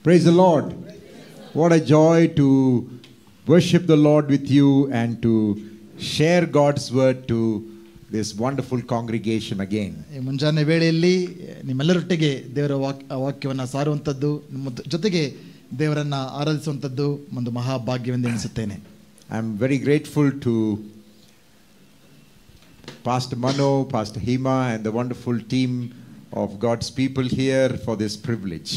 Praise the Lord. What a joy to worship the Lord with you and to share God's word to this wonderful congregation again. ಈ ಮುಂಜಾನೆ ವೇಳೆಯಲ್ಲಿ ನಿಮ್ಮೆಲ್ಲರೊಟ್ಟಿಗೆ ದೇವರ ವಾಕ್ಯವನ್ನು ಸಾರುವಂಥದ್ದು, ನಿಮ್ಮ ಜೊತೆಗೆ ದೇವರನ್ನು ಆರಾಧಿಸುವಂಥದ್ದು ಒಂದು ಮಹಾಭಾಗ್ಯವೆಂದು ಎನಿಸುತ್ತೇನೆ. I am very grateful to Pastor Mano, Pastor Hima and the wonderful team of God's people here for this privilege.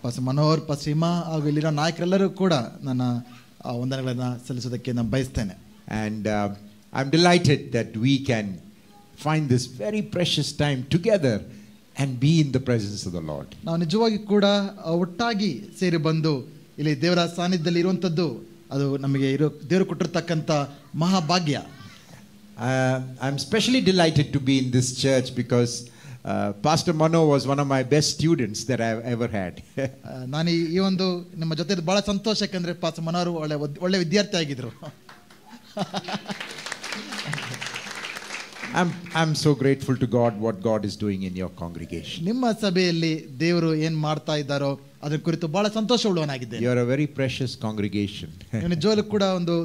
Pastor Manohar, pastor Hima ಹಾಗೂ ಇಲ್ಲಿನ ನಾಯಕರೆಲ್ಲರೂ ಕೂಡ ನನ್ನ ವಂದನೆಗಳನ್ನು ಸಲ್ಲಿಸೋದಕ್ಕೆ ನಾನು ಬಯಸ್ತೇನೆ. And I'm delighted that we can find this very precious time together and be in the presence of the Lord. ನಾವು ನಿಜವಾಗಿ ಕೂಡ ಒಟ್ಟಾಗಿ ಸೇರಿ ಬಂದು ಇಲ್ಲಿ ದೇವರ ಸಾನ್ನಿಧ್ಯದಲ್ಲಿ ಇರುವಂಥದ್ದು ಅದು ನಮಗೆ ದೇವರು ಕೊಟ್ಟಿರ್ತಕ್ಕಂಥ ಮಹಾಭಾಗ್ಯ. I'm especially delighted to be in this church because Pastor Mano was one of my best students that I've ever had. ನಾನು ಈ ಒಂದು ನಿಮ್ಮ ಜೊತೆ ಬಹಳ ಸಂತೋಷ, ಯಾಕಂದ್ರೆ ಪಾಸ್ಟರ್ ಮನೋಹರ್ ಒಳ್ಳೆ ವಿದ್ಯಾರ್ಥಿ ಆಗಿದ್ರು. I'm so grateful to God what God is doing in your congregation. ನಿಮ್ಮ ಸಭೆಯಲ್ಲಿ ದೇವರು ಏನು ಮಾಡ್ತಾ ಇದ್ದಾರೋ ಅದರ ಕುರಿತು ಬಹಳ ಸಂತೋಷವುಳ್ಳವನಾಗಿದ್ದೇನೆ. You are a very precious congregation. ನಿಜವಾಗ್ಲೂ ಕೂಡ ಒಂದು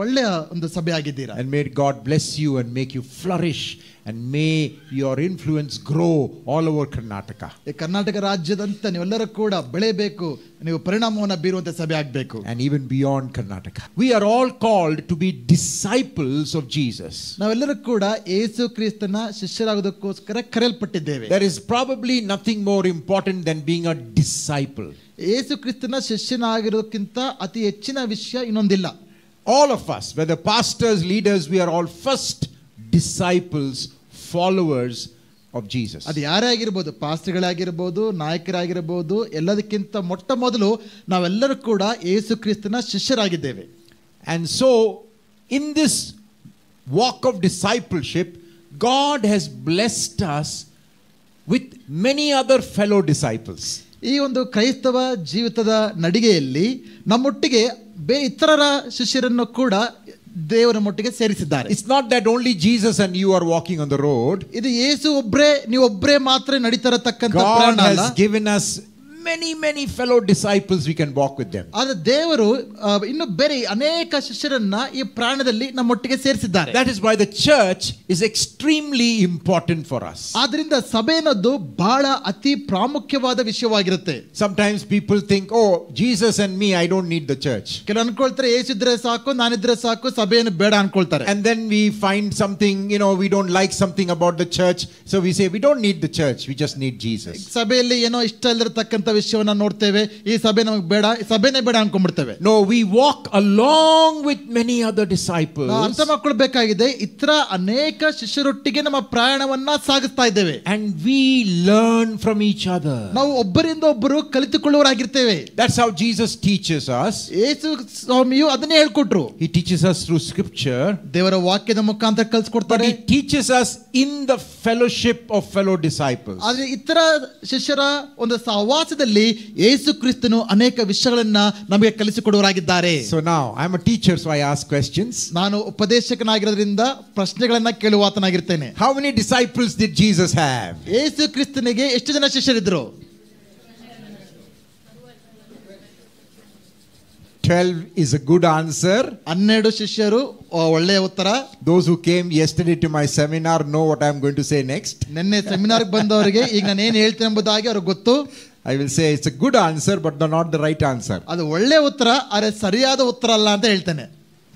ಒಳ್ಳೆಯ ಒಂದು ಸಭೆ ಆಗಿದ್ದೀರಾ. And may God bless you and make you flourish and may your influence grow all over Karnataka. Karnataka ರಾಜ್ಯದಂತ ನೀವೆಲ್ಲರೂ ಕೂಡ ಬೆಳೆಯಬೇಕು, ನೀವು ಪರಿಣಾಮವನ್ನು ಬೀರುವಂತ ಸಭೆ ಆಗಬೇಕು. And even beyond Karnataka. We are all called to be disciples of Jesus. ನಾವೆಲ್ಲರೂ ಕೂಡ ಯೇಸು ಕ್ರಿಸ್ತನ ಶಿಷ್ಯರಾಗೋದಕ್ಕೋಸ್ಕರ ಕರೆಯಲ್ಪಟ್ಟಿದ್ದೇವೆ. There is probably nothing more important than being a disciple. ಯೇಸು ಕ್ರಿಸ್ತನ ಶಿಷ್ಯನಾಗಿರೋದಕ್ಕಿಂತ ಅತಿ ಹೆಚ್ಚಿನ ವಿಷಯ ಇನ್ನೊಂದಿಲ್ಲ. All of us, whether pastors, leaders, we are all first disciples, followers of Jesus. ಅದು ಯಾರೇ ಆಗಿರ್ಬೋದು, ಪಾಸ್ಟರ್ಗಳಾಗಿರ್ಬೋದು, ನಾಯಕರಾಗಿರ್ಬೋದು, ಎಲ್ಲದಕ್ಕಿಂತ ಮೊಟ್ಟ ಮೊದಲು ನಾವೆಲ್ಲರೂ ಕೂಡ ಯೇಸು ಕ್ರಿಸ್ತನ ಶಿಷ್ಯರಾಗಿದ್ದೇವೆ. And so in this walk of discipleship, God has blessed us with many other fellow disciples. ಈ ಒಂದು ಕ್ರೈಸ್ತವ ಜೀವಿತದ ನಡಿಗೆಯಲ್ಲಿ ನಮ್ಮೊಟ್ಟಿಗೆ ಇತರರ ಶಿಷ್ಯರನ್ನು ಕೂಡ ದೇವರ ಮೊಟ್ಟಿಗೆ ಸೇರಿಸಿದ್ದಾರೆ. It's not that only Jesus and you are walking on the road. ಇದು ಯೇಸು ಒಬ್ಬರೇ, ನೀವು ಒಬ್ಬರೇ ಮಾತ್ರ ನಡೀತಿರತಕ್ಕಂತ ಪ್ರಯಾಣ ಅಲ್ಲ. God has given us many fellow disciples, we can walk with them. ಆದ್ರೆ ದೇವರು ಇನ್ನು ಬೇರೆ ಅನೇಕ ಶಿಷ್ಯರನ್ನ ಈ ಪ್ರಾಣದಲ್ಲಿ ನಮ್ಮೊಟ್ಟಿಗೆ ಸೇರಿಸಿದ್ದಾರೆ. That is why the church is extremely important for us. ಆದ್ರಿಂದ ಸಭೆ ಅನ್ನೋದು ಬಹಳ ಅತಿ ಪ್ರಾಮುಖ್ಯವಾದ ವಿಷಯವಾಗಿರುತ್ತೆ. Sometimes people think, oh, Jesus and me, I don't need the church. ಕೆಲವರು ಅನ್ಕೊಳ್ತಾರೆ ಯೇಸು ಇದ್ರೆ ಸಾಕು, ನಾನಿದ್ರೆ ಸಾಕು, ಸಭೆಯನ್ನು ಬೇಡ ಅನ್ಕೊಳ್ತಾರೆ. And then we find something, we don't like something about the church, so we say we don't need the church, we just need Jesus. ಸಭೆಯಲ್ಲಿ ಏನೋ ಇಷ್ಟ ಇಲ್ಲದಿರತಕ್ಕಂತ ವಿಷಯವನ್ನ ನೋಡ್ತೇವೆ, ಈ ಸಭೆ ನಮಗೆ ಬೇಡ, ಸಭೆನೇ ಬೇಡ ಅನ್ಕೊಂಡ್ಬಿಡ್ತೇವೆ. No, we walk along with many other disciples. ಅರ್ಥ ಮಾಡ್ಕೊಳ್ಬೇಕಾಗಿದೆ, ಇತರ ಅನೇಕ ಶಿಷ್ಯರೊಟ್ಟಿಗೆ ನಮ್ಮ ಪ್ರಯಾಣವನ್ನ ಸಾಗಿಸ್ತಾ ಇದ್ದೇವೆ. And we learn from each other. ನಾವು ಒಬ್ಬರಿಂದ ಒಬ್ಬರು ಕಲಿತುಕೊಳ್ಳುವರಾಗಿರ್ತೇವೆ. That's how Jesus teaches us. ಯೇಸು ಸ್ವಾಮಿಯು ಅದನ್ನೇ ಹೇಳ್ಕೊಟ್ರು. He teaches us through scripture. ದೇವರ ವಾಕ್ಯದ ಮುಖಾಂತರ ಕಲಿಸ್ಕೊಡ್ತಾರೆ. But he teaches us in the fellowship of fellow disciples. ಆದ್ರೆ ಇತರ ಶಿಷ್ಯರ ಒಂದು ಸಹವಾಸದಲ್ಲಿ ಯೇಸು ಕ್ರಿಸ್ತನು ಅನೇಕ ವಿಷಯಗಳನ್ನ ನಮಗೆ ಕಲಿಸಿಕೊಡುವರಾಗಿದ್ದಾರೆ. So now I am a teacher, so I ask questions. ನಾನು ಉಪದೇಶಕನಾಗಿರೋದ್ರಿಂದ ಪ್ರಶ್ನೆಗಳನ್ನ ಕೇಳುವಾತನಾಗಿರ್ತೇನೆ. How many disciples did Jesus have? ಯೇಸು ಕ್ರಿಸ್ತನಿಗೆ ಎಷ್ಟು ಜನ ಶಿಷ್ಯರಿದ್ರು? 12 is a good answer. 12 ಶಿಷ್ಯರು ಒಳ್ಳೆಯ ಉತ್ತರ. Those who came yesterday to my seminar know what I am going to say next. ನಿನ್ನೆ ಸೆಮಿನಾರ್ಗೆ ಬಂದವರಿಗೆ ಈಗ ನಾನು ಏನು ಹೇಳ್ತೇನೆ ಎಂಬುದಾಗಿ ಅವ್ರಿಗೆ ಗೊತ್ತು. I will say it's a good answer but not the right answer. ಅದು ಒಳ್ಳೆಯ ಉತ್ತರ, ಆದರೆ ಸರಿಯಾದ ಉತ್ತರ ಅಲ್ಲ ಅಂತ ಹೇಳ್ತೇನೆ.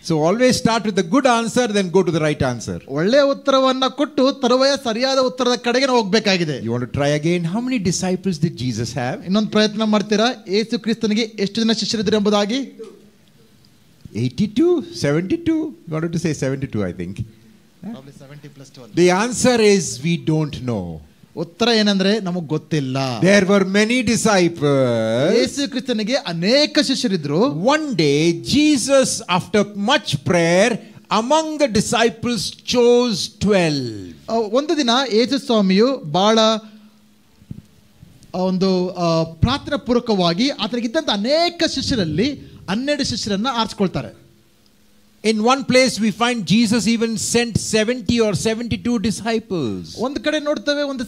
So always start with the good answer, then go to the right answer. ಒಳ್ಳೆಯ ಉತ್ತರವನ್ನ ಕೊಟ್ಟು ತರುವಾಯ ಸರಿಯಾದ ಉತ್ತರದ ಕಡೆಗೆ ನಾವು ಹೋಗಬೇಕಾಗಿದೆ. You want to try again? How many disciples did Jesus have? ಇನ್ನೊಂದು ಪ್ರಯತ್ನ ಮಾಡ್ತೀರಾ? ಯೇಸು ಕ್ರಿಸ್ತನಿಗೆ ಎಷ್ಟು ಜನ ಶಿಷ್ಯರಿದ್ರು ಎಂಬುದಾಗಿ? 82, 72. You wanted to say 72, I think. Probably 70 plus 12. The answer is we don't know. ಉತ್ತರ ಏನಂದ್ರೆ ನಮಗೆ ಗೊತ್ತಿಲ್ಲ. There were many disciples. ಯೇಸು ಕ್ರಿಸ್ತನಿಗೆ ಅನೇಕ ಶಿಷ್ಯರಿದ್ರು. One day Jesus, after much prayer, among the disciples chose 12. ಒಂದು ದಿನ ಯೇಸು ಸ್ವಾಮಿಯು ಬಹಳ ಒಂದು ಪ್ರಾರ್ಥನಾ ಪೂರ್ವಕವಾಗಿ ಆತನಿಗಿದ್ದಂತ ಅನೇಕ ಶಿಷ್ಯರಲ್ಲಿ 12 ಶಿಷ್ಯರನ್ನ ಆರಿಸ್ಕೊಳ್ತಾರೆ. In one place we find Jesus even sent 70 or 72 disciples. ಒಂದು ಕಡೆ ನೋಡ್ತೇವೆ, ಒಂದು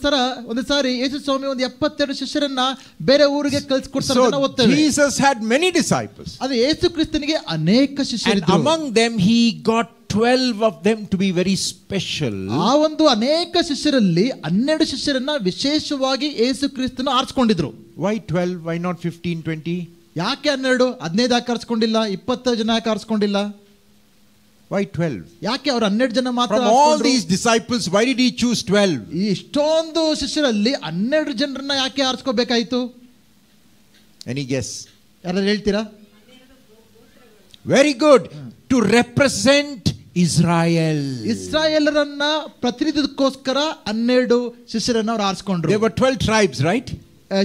ಸಾರಿ ಯೇಸು ಸ್ವಾಮಿ ಒಂದು 72 ಶಿಷ್ಯರನ್ನ ಬೇರೆ ಊರಿಗೆ ಕಳಿಸಿಕೊಡ್ತಾರೆ ಅಂತ ಓದ್ತೇವೆ. Jesus had many disciples. ಅದು ಯೇಸು ಕ್ರಿಸ್ತನಿಗೆ ಅನೇಕ ಶಿಷ್ಯರಿದ್ದರು. And among them he got 12 of them to be very special. ಆ ಒಂದು ಅನೇಕ ಶಿಷ್ಯರಲ್ಲಿ 12 ಶಿಷ್ಯರನ್ನ ವಿಶೇಷವಾಗಿ ಯೇಸು ಕ್ರಿಸ್ತನು ಆರಿಸಿಕೊಂಡಿದ್ರು. Why 12? Why not 15, 20? ಯಾಕೆ 12? 15 ಯಾಕೆ ಆರಿಸಿಕೊಂಡಿಲ್ಲ? 20 ಜನ ಯಾಕೆ ಆರಿಸಿಕೊಂಡಿಲ್ಲ? Why 12? ಯಾಕೆ ಅವರು 12 ಜನ ಮಾತ್ರ? From all these disciples, why did he choose 12? ಈ ಇಷ್ಟೊಂದು ಶಿಷ್ಯರಲ್ಲಿ 12 ಜನರನ್ನ ಯಾಕೆ ಆರಿಸ್ಕೋಬೇಕಾಯಿತು? Any guess? ಯಾರಾದ್ರೂ ಹೇಳ್ತೀರಾ? Very good. To represent Israel. ಇಸ್ರಾಯೇಲರನ್ನ ಪ್ರತಿನಿಧಿಸೋಸ್ಕರ 12 ಶಿಷ್ಯರನ್ನ ಅವರು ಆರಿಸಿಕೊಂಡ್ರು. There were 12 tribes, right?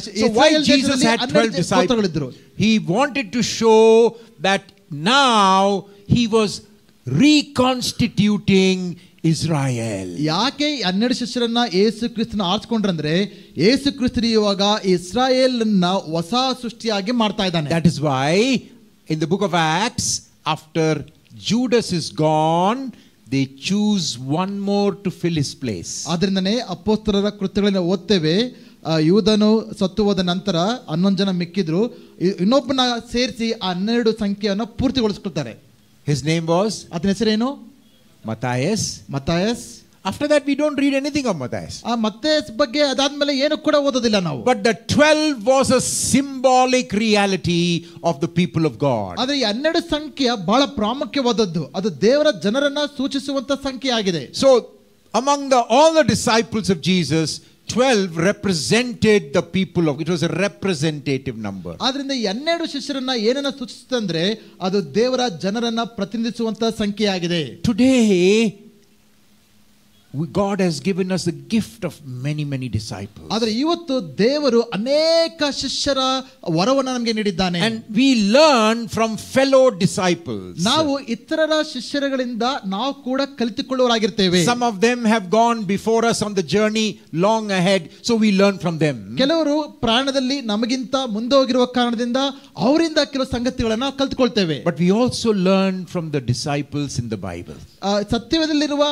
So why Jesus had 12 disciples? He wanted to show that now he was reconstituting Israel. ಯಾಕೆ 12 ಶಿಷ್ಯರನ್ನ ಯೇಸು ಕ್ರಿಸ್ತನ ಆರಿಸಿಕೊಂಡ್ರಂದ್ರೆ ಯೇಸು ಕ್ರಿಸ್ತನು ಇವಾಗ ಇಸ್ರಾಯೇಲನ್ನ ಹೊಸ ಸೃಷ್ಟಿಯಾಗಿ ಮಾಡ್ತಾ ಇದ್ದಾನೆ. That is why in the book of Acts, after Judas is gone, they choose one more to fill his place. ಆದ್ರಿಂದನೇ ಅಪೊಸ್ತಲರ ಕೃತ್ಯಗಳನ್ನು ಓದ್ತೇವೆ, ಯೂದನು ಸತ್ತು ಹೋದ ನಂತರ 11 ಜನ ಮಿಕ್ಕಿದ್ರು, ಇನ್ನೊಬ್ಬನ ಸೇರಿಸಿ ಆ 12 ಸಂಖ್ಯೆಯನ್ನು ಪೂರ್ತಿಗೊಳಿಸ್ಕೊಳ್ತಾರೆ. His name was? ಅದರ ಹೆಸರೇನು? Matthias. After that we don't read anything of Matthias. ಆ ಮತ್ತೇಯಸ್ ಬಗ್ಗೆ ಅದಾದ್ಮೇಲೆ ಏನು ಕೂಡ ಓದೋದಿಲ್ಲ ನಾವು. But the 12 was a symbolic reality of the people of God. ಆದರೆ ಈ 12 ಸಂಖ್ಯೆ ಬಹಳ ಪ್ರಾಮುಖ್ಯವಾದದ್ದು, ಅದು ದೇವರ ಜನರನ್ನ ಸೂಚಿಸುವಂತ ಸಂಖ್ಯೆ ಆಗಿದೆ. So among all the disciples of Jesus, 12 represented the people of, it was a representative number. ಆದ್ರಿಂದ ಈ 12 ಶಿಷ್ಯರನ್ನ ಏನನ್ನ ಸೂಚಿಸುತ್ತಂದ್ರೆ ಅದು ದೇವರ ಜನರನ್ನ ಪ್ರತಿನಿಧಿಸುವಂತ ಸಂಖ್ಯೆ ಆಗಿದೆ. Today God has given us the gift of many disciples. ಆದರೆ ಇವತ್ತು ದೇವರು ಅನೇಕ ಶಿಷ್ಯರ ವರವನ್ನು ನಮಗೆ ನೀಡಿದ್ದಾನೆ. And we learn from fellow disciples. ನಾವು ಇತರರ ಶಿಷ್ಯರುಗಳಿಂದ ನಾವು ಕೂಡ ಕಲಿತುಕೊಳ್ಳುವರಾಗಿರ್ತೇವೆ. Some of them have gone before us on the journey long ahead, so we learn from them. ಕೆಲವರು ಪ್ರಾಣದಲ್ಲಿ ನಮಗಿಂತ ಮುಂದೆ ಹೋಗಿರುವ ಕಾರಣದಿಂದ ಅವರಿಂದ ಕೆಲವು ಸಂಗತಿಗಳನ್ನು ಕಲಿತುಕೊಳ್ತೇವೆ. But we also learn from the disciples in the Bible. ಸತ್ಯವೇದದಲ್ಲಿರುವ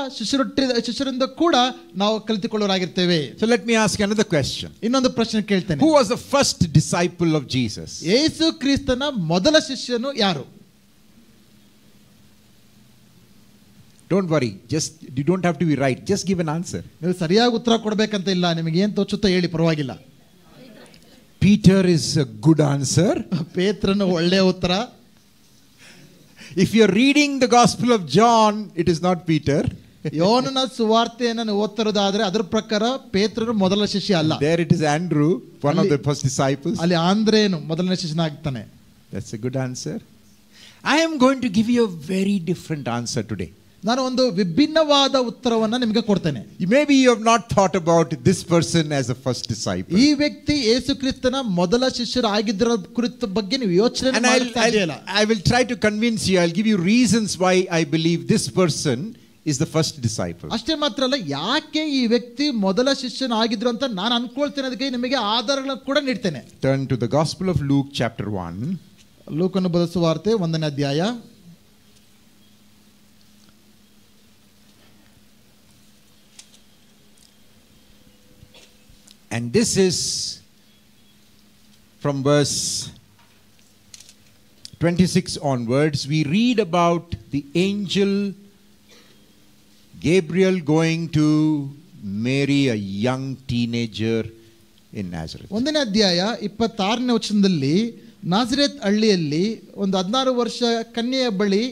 ಶಿಷ್ಯರಿಂದ ಕೂಡ ನಾವು ಕಲಿತುಕೊಳ್ಳುವರಾಗಿರ್ತೇವೆ. So let me ask another question. ಇನ್ನೊಂದು ಪ್ರಶ್ನೆ ಕೇಳ್ತೇನೆ. Who was the first disciple of Jesus? ಯೇಸು ಕ್ರಿಸ್ತನ ಮೊದಲ ಶಿಷ್ಯನು ಯಾರು? Don't worry, you don't have to be right, just give an answer. ನೀವು ಸರಿಯಾಗಿ ಉತ್ತರ ಕೊಡಬೇಕಂತ ಇಲ್ಲ, ನಿಮಗೆ ಏನು ತೋಚುತ್ತೋ ಹೇಳಿ, ಪರವಾಗಿಲ್ಲ. Peter is a good answer. ಪೇತ್ರನ ಒಳ್ಳೆಯ ಉತ್ತರ. If you are reading the Gospel of John, it is not Peter. ಯೋನನ ಸುವಾರ್ತೆಯನ್ನು ಓದ್ತಿರೋದಾದ್ರೆ ಅದರ ಪ್ರಕಾರ ಪೇತ್ರನು ಮೊದಲ ಶಿಷ್ಯ ಅಲ್ಲ. There it is Andrew, one of the first disciples. ಅಲ್ಲಿ ಆಂದ್ರೇನು ಮೊದಲನೇ ಶಿಷ್ಯನಾಗ್ತಾನೆ. That's a good answer. I am going to give you a very different answer today. ನಾನು ಒಂದು ವಿಭಿನ್ನವಾದ ಉತ್ತರವನ್ನು ನಿಮಗೆ ಕೊಡ್ತೇನೆ. Maybe you have not thought about this person as a first disciple. ಈ ವ್ಯಕ್ತಿ ಯೇಸು ಕ್ರಿಸ್ತನ ಮೊದಲ ಶಿಷ್ಯರಾಗಿದ್ದರ ಕುರಿತ ಬಗ್ಗೆ ನೀವು ಯೋಚನೆ ಮಾಡಲು ಸಾಧ್ಯ ಇಲ್ಲ. I will try to convince you. I'll give you reasons why I believe this person is the first disciple. ಅಷ್ಟೇ ಮಾತ್ರ ಅಲ್ಲ, ಯಾಕೆ ಈ ವ್ಯಕ್ತಿ ಮೊದಲ ಶಿಷ್ಯನಾಗಿದ್ರು ಅಂತ ನಾನು ಅನ್ಕೊಳ್ತೇನೆ, ಅದಕ್ಕೆ ನಿಮಗೆ ಆಧಾರಗಳನ್ನು ಕೂಡ ನೀಡ್ತೇನೆ. Turn to the Gospel of Luke chapter 1. ಲೂಕನ ಬರೆದ ಸುವಾರ್ತೆ 1ನೇ ಅಧ್ಯಾಯ. And this is from verse 26 onwards. We read about the angel Gabriel going to Mary, a young teenager in Nazareth. 1ನೇ ಅಧ್ಯಾಯ 26ನೇ ವಚನದಲ್ಲಿ ನಾಜರೇತ್ ಹಳ್ಳಿಯಲ್ಲಿ ಒಂದು 16 ವರ್ಷ ಕನ್ಯೆಯ ಬಳಿ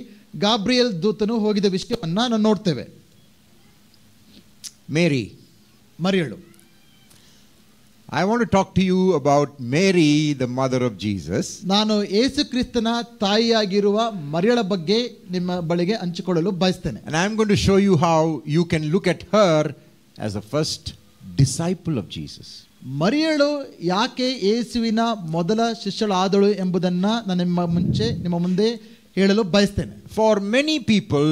ಗಾಬ್ರಿಯಲ್ ದೂತನು ಹೋಗಿದ ವಿಷಯವನ್ನ ನಾವು ನೋಡ್ತೇವೆ. ಮರಿಯಳು. I want to talk to you about Mary, the mother of Jesus. ನಾನು ಯೇಸು ಕ್ರಿಸ್ತನ ತಾಯಿಯಾಗಿರುವ ಮರಿಯಳ ಬಗ್ಗೆ ನಿಮ್ಮ ಬಳಿಗೆ ಹಂಚಿಕೊಳ್ಳಲು ಬಯಸ್ತೇನೆ. And I am going to show you how you can look at her as the first disciple of Jesus. ಮರಿಯಳು ಯಾಕೆ ಯೇಸುವಿನ ಮೊದಲ ಶಿಷ್ಯಳಾದಳು ಎಂಬುದನ್ನು ನಾನು ನಿಮ್ಮ ಮುಂದೆ ಹೇಳಲು ಬಯಸ್ತೇನೆ. For many people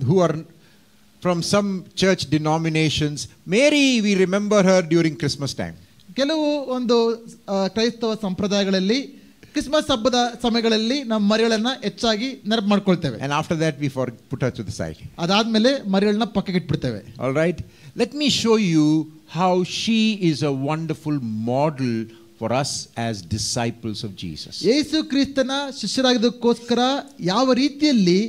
who are from some church denominations, Mary, we remember her during Christmas time. ಕೆಲವು ಒಂದು ಕ್ರೈಸ್ತವ ಸಂಪ್ರದಾಯಗಳಲ್ಲಿ ಕ್ರಿಸ್ಮಸ್ ಹಬ್ಬದ ಸಮಯಗಳಲ್ಲಿ ನಮ್ಮ ಮರಿಗಳನ್ನ ಹೆಚ್ಚಾಗಿ ನೆನಪು ಮಾಡ್ಕೊಳ್ತೇವೆ. And after that we put her to the side. ಅದಾದ್ಮೇಲೆ ಮರಿಗಳನ್ನ ಪಕ್ಕಕ್ಕೆ ಇಟ್ಬಿಡ್ತೇವೆ. All right. Let me show you how she is a wonderful model for us as disciples of Jesus. ಯೇಸು ಕ್ರಿಸ್ತನ ಶಿಷ್ಯರಾಗಿದ್ದಕ್ಕೋಸ್ಕರ ಯಾವ ರೀತಿಯಲ್ಲಿ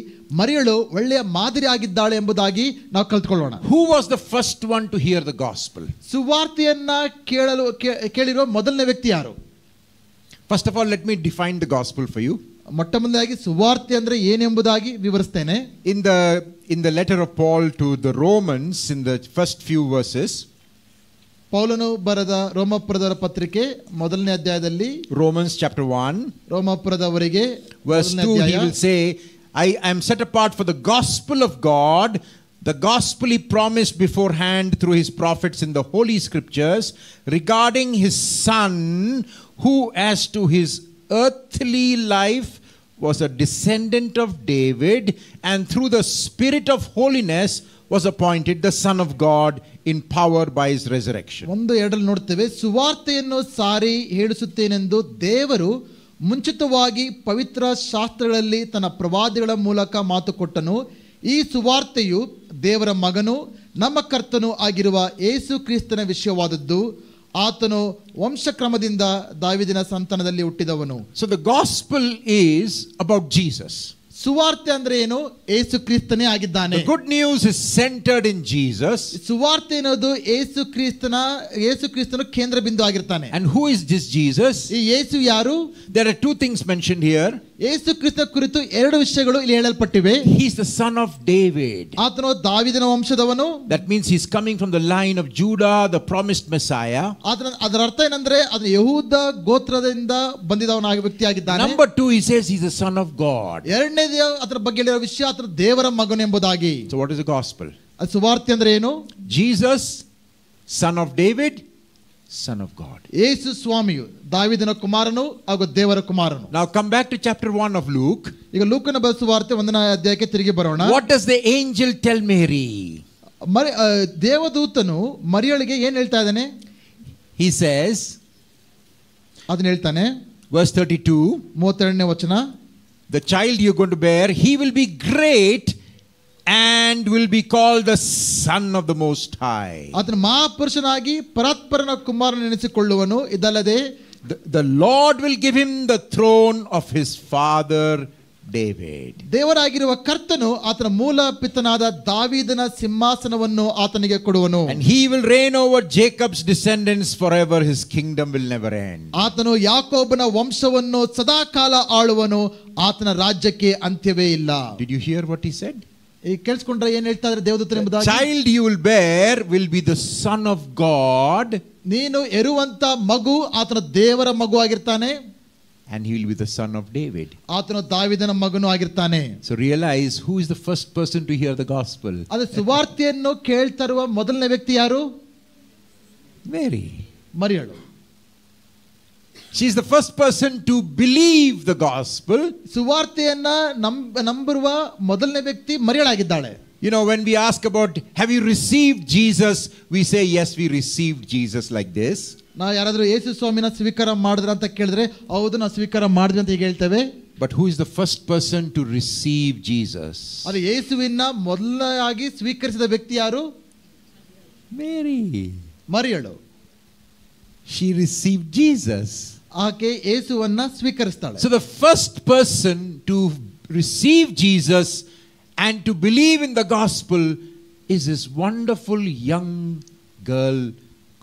ಮರಿಯಳು ಒಳ್ಳೆಯ ಮಾದರಿ ಆಗಿದ್ದಾಳೆ ಎಂಬುದಾಗಿ ನಾವು ಕಲ್ತ್ಕೊಳ್ಳೋಣ. Who was the first one to hear the gospel? ಸುವಾರ್ತೆಯನ್ನ ಕೇಳಿರುವ ಮೊದಲನೇ ವ್ಯಕ್ತಿ ಯಾರು? First of all, let me define the gospel for you. ಮೊಟ್ಟ ಮೊದಲಾಗಿ ಸುವಾರ್ತೆ ಅಂದ್ರೆ ಏನೆಂಬುದಾಗಿ ವಿವರಿಸ್ತೇನೆ. In the letter of Paul to the Romans, in the first few verses, ಪೌಲನು ಬರೆದ ರೋಮಪುರದವರ ಪತ್ರಿಕೆ ಮೊದಲನೇ ಅಧ್ಯಾಯದಲ್ಲಿ, Romans chapter 1, ರೋಮಪುರದವರಿಗೆ verse 2, he will say, I am set apart for the gospel of God, the gospel he promised beforehand through his prophets in the holy scriptures regarding his son, who as to his earthly life was a descendant of David, and through the spirit of holiness was appointed the Son of God in power by his resurrection. ಒಂದು ಎರಡರಲ್ಲಿ ನೋಡ್ತೇವೆ, ಸುವಾರ್ತೆಯನ್ನು ಸಾರಿ ಹೇಳಿಸುತ್ತೇನೆಂದು ದೇವರು ಮುಂಚಿತವಾಗಿ ಪವಿತ್ರ ಶಾಸ್ತ್ರಗಳಲ್ಲಿ ತನ್ನ ಪ್ರವಾದಿಗಳ ಮೂಲಕ ಮಾತು ಕೊಟ್ಟನು. ಈ ಸುವಾರ್ತೆಯು ದೇವರ ಮಗನು ನಮ್ಮ ಕರ್ತನೂ ಆಗಿರುವ ಯೇಸು ಕ್ರಿಸ್ತನ ವಿಷಯವಾದದ್ದು. ಆತನು ವಂಶಕ್ರಮದಿಂದ ದಾವೀದನ ಸಂತಾನದಲ್ಲಿ ಹುಟ್ಟಿದವನು. So the gospel is about Jesus. ಸುವಾರ್ತೆ ಅಂದ್ರೆ ಏನು? ಯೇಸು ಕ್ರಿಸ್ತನೇ ಆಗಿದ್ದಾನೆ. The good news is centered in Jesus. ಸುವಾರ್ತೆ ಅನ್ನೋದು ಯೇಸು ಕ್ರಿಸ್ತನು ಕೇಂದ್ರ ಬಿಂದು ಆಗಿರ್ತಾನೆ. And who is this Jesus? ಈ ಯೇಸು ಯಾರು? There are two things mentioned here. Yesu Krista ಕುರಿತು ಎರಡು ವಿಷಯಗಳು ಇಲ್ಲಿ ಹೇಳಲ್ಪಟ್ಟಿವೆ. He is the son of David. ಆತನು ದಾವೀದನ ವಂಶದವನು. That means he is coming from the line of Judah, the promised Messiah. ಅದರ ಅರ್ಥ ಏನಂದ್ರೆ ಅದು ಯಹೂದ ಗೋತ್ರದಿಂದ ಬಂದಿದವನಾಗಿ ವ್ಯಕ್ತಿಯಾಗಿದ್ದಾನೆ. Number 2, he says he is the son of God. ಎರಡನೇದು ಅದರ ಬಗ್ಗೆ ಹೇಳಿರೋ ವಿಷಯ ಆತನು ದೇವರ ಮಗನು ಎಂಬುದಾಗಿ. So what is the gospel? ಅದು ಸುವಾರ್ತೆ ಅಂದ್ರೆ ಏನು? Jesus, son of David, son of God. ಯೇಸು ಸ್ವಾಮಿಯು ದಾವೀದನ ಕುಮಾರನು ಹಾಗೂ ದೇವರ ಕುಮಾರನು. Now come back to chapter 1 of Luke. ಈಗ ಲೂಕನ ಬರೆದ ಸುವಾರ್ತೆ 1ನೇ ಅಧ್ಯಾಯಕ್ಕೆ ತಿರುಗಿ ಬರೋಣ. What does the angel tell Mary? ದೇವದೂತನು ಮರಿಯಳಿಗೆ ಏನು ಹೇಳ್ತಾ ಇದ್ದಾನೆ? He says, ಅದನ್ನ ಹೇಳ್ತಾನೆ, verse 32, 32ನೇ ವಚನ, the child you are going to bear, he will be great and will be called the Son of the Most High. ಆತನು ಮಹಾಪುರುಷನಾಗಿ ಪರಾತ್ಪರನ ಕುಮಾರನೆನಿಸಿಕೊಳ್ಳುವನು. ಇದಲ್ಲದೆ the Lord will give him the throne of his father David. ದೇವರಾಗಿರುವ ಕರ್ತನು ಆತನ ಮೂಲ ಪಿತನಾದ ದಾವೀದನ ಸಿಂಹಾಸನವನ್ನು ಆತನಿಗೆ ಕೊಡುವನು. And he will reign over Jacob's descendants forever. His kingdom will never end. ಆತನು ಯಾಕೋಬನ ವಂಶವನ್ನು ಸದಾಕಾಲ ಆಳುವನು. ಆತನ ರಾಜ್ಯಕ್ಕೆ ಅಂತ್ಯವೇ ಇಲ್ಲ. Did you hear what he said? ಈ ಕೇಳಿಸ್ಕೊಂಡ್ರೆ ಏನ್ ಹೇಳ್ತಾ ಇದ್ದಾರೆ ದೇವದೂತನ ಎಂಬುದಾಗಿ? Child you will bear will be the son of God. ನೀನು ಹೆರುವಂತ ಮಗು ಆತನ ದೇವರ ಮಗು ಆಗಿರ್ತಾನೆ. And he will be the son of David. ಆತನು ದಾವೀದನ ಮಗನು ಆಗಿರ್ತಾನೆ. So realize who is the first person to hear the gospel. ಅದು ಸುವಾರ್ತೆಯನ್ನು ಕೇಳ್ತಾ ಇರುವ ಮೊದಲನೇ ವ್ಯಕ್ತಿ ಯಾರು? Mary. ಮರಿಯಳು. She is the first person to believe the gospel. ಸುವಾರ್ತೆಯನ್ನ ನಂಬುವ ಮೊದಲನೇ ವ್ಯಕ್ತಿ ಮರಿಯಳಾಗಿದ್ದಾಳೆ. You know, when we ask about have you received Jesus, we say yes, we received Jesus like this. ನಾವು ಯಾರಾದರೂ ಯೇಸು ಸ್ವಾಮಿನ ಸ್ವೀಕಾರ ಮಾಡಿದ್ರ ಅಂತ ಕೇಳಿದ್ರೆ ಹೌದು ನಾವು ಸ್ವೀಕಾರ ಮಾಡಿದ್ವಿ ಅಂತ ಈಗ ಹೇಳ್ತೇವೆ. But who is the first person to receive Jesus? ಅದು ಯೇಸುವಿನ ಮೊದಲಾಗಿ ಸ್ವೀಕರಿಸಿದ ವ್ಯಕ್ತಿ ಯಾರು? Mary. ಮರಿಯಳು. She received Jesus. ಆಕೆ ಯೇಸುವನ್ನ ಸ್ವೀಕರಿಸ್ತಾಳೆ. So the first person to receive Jesus and to believe in the gospel is this wonderful young girl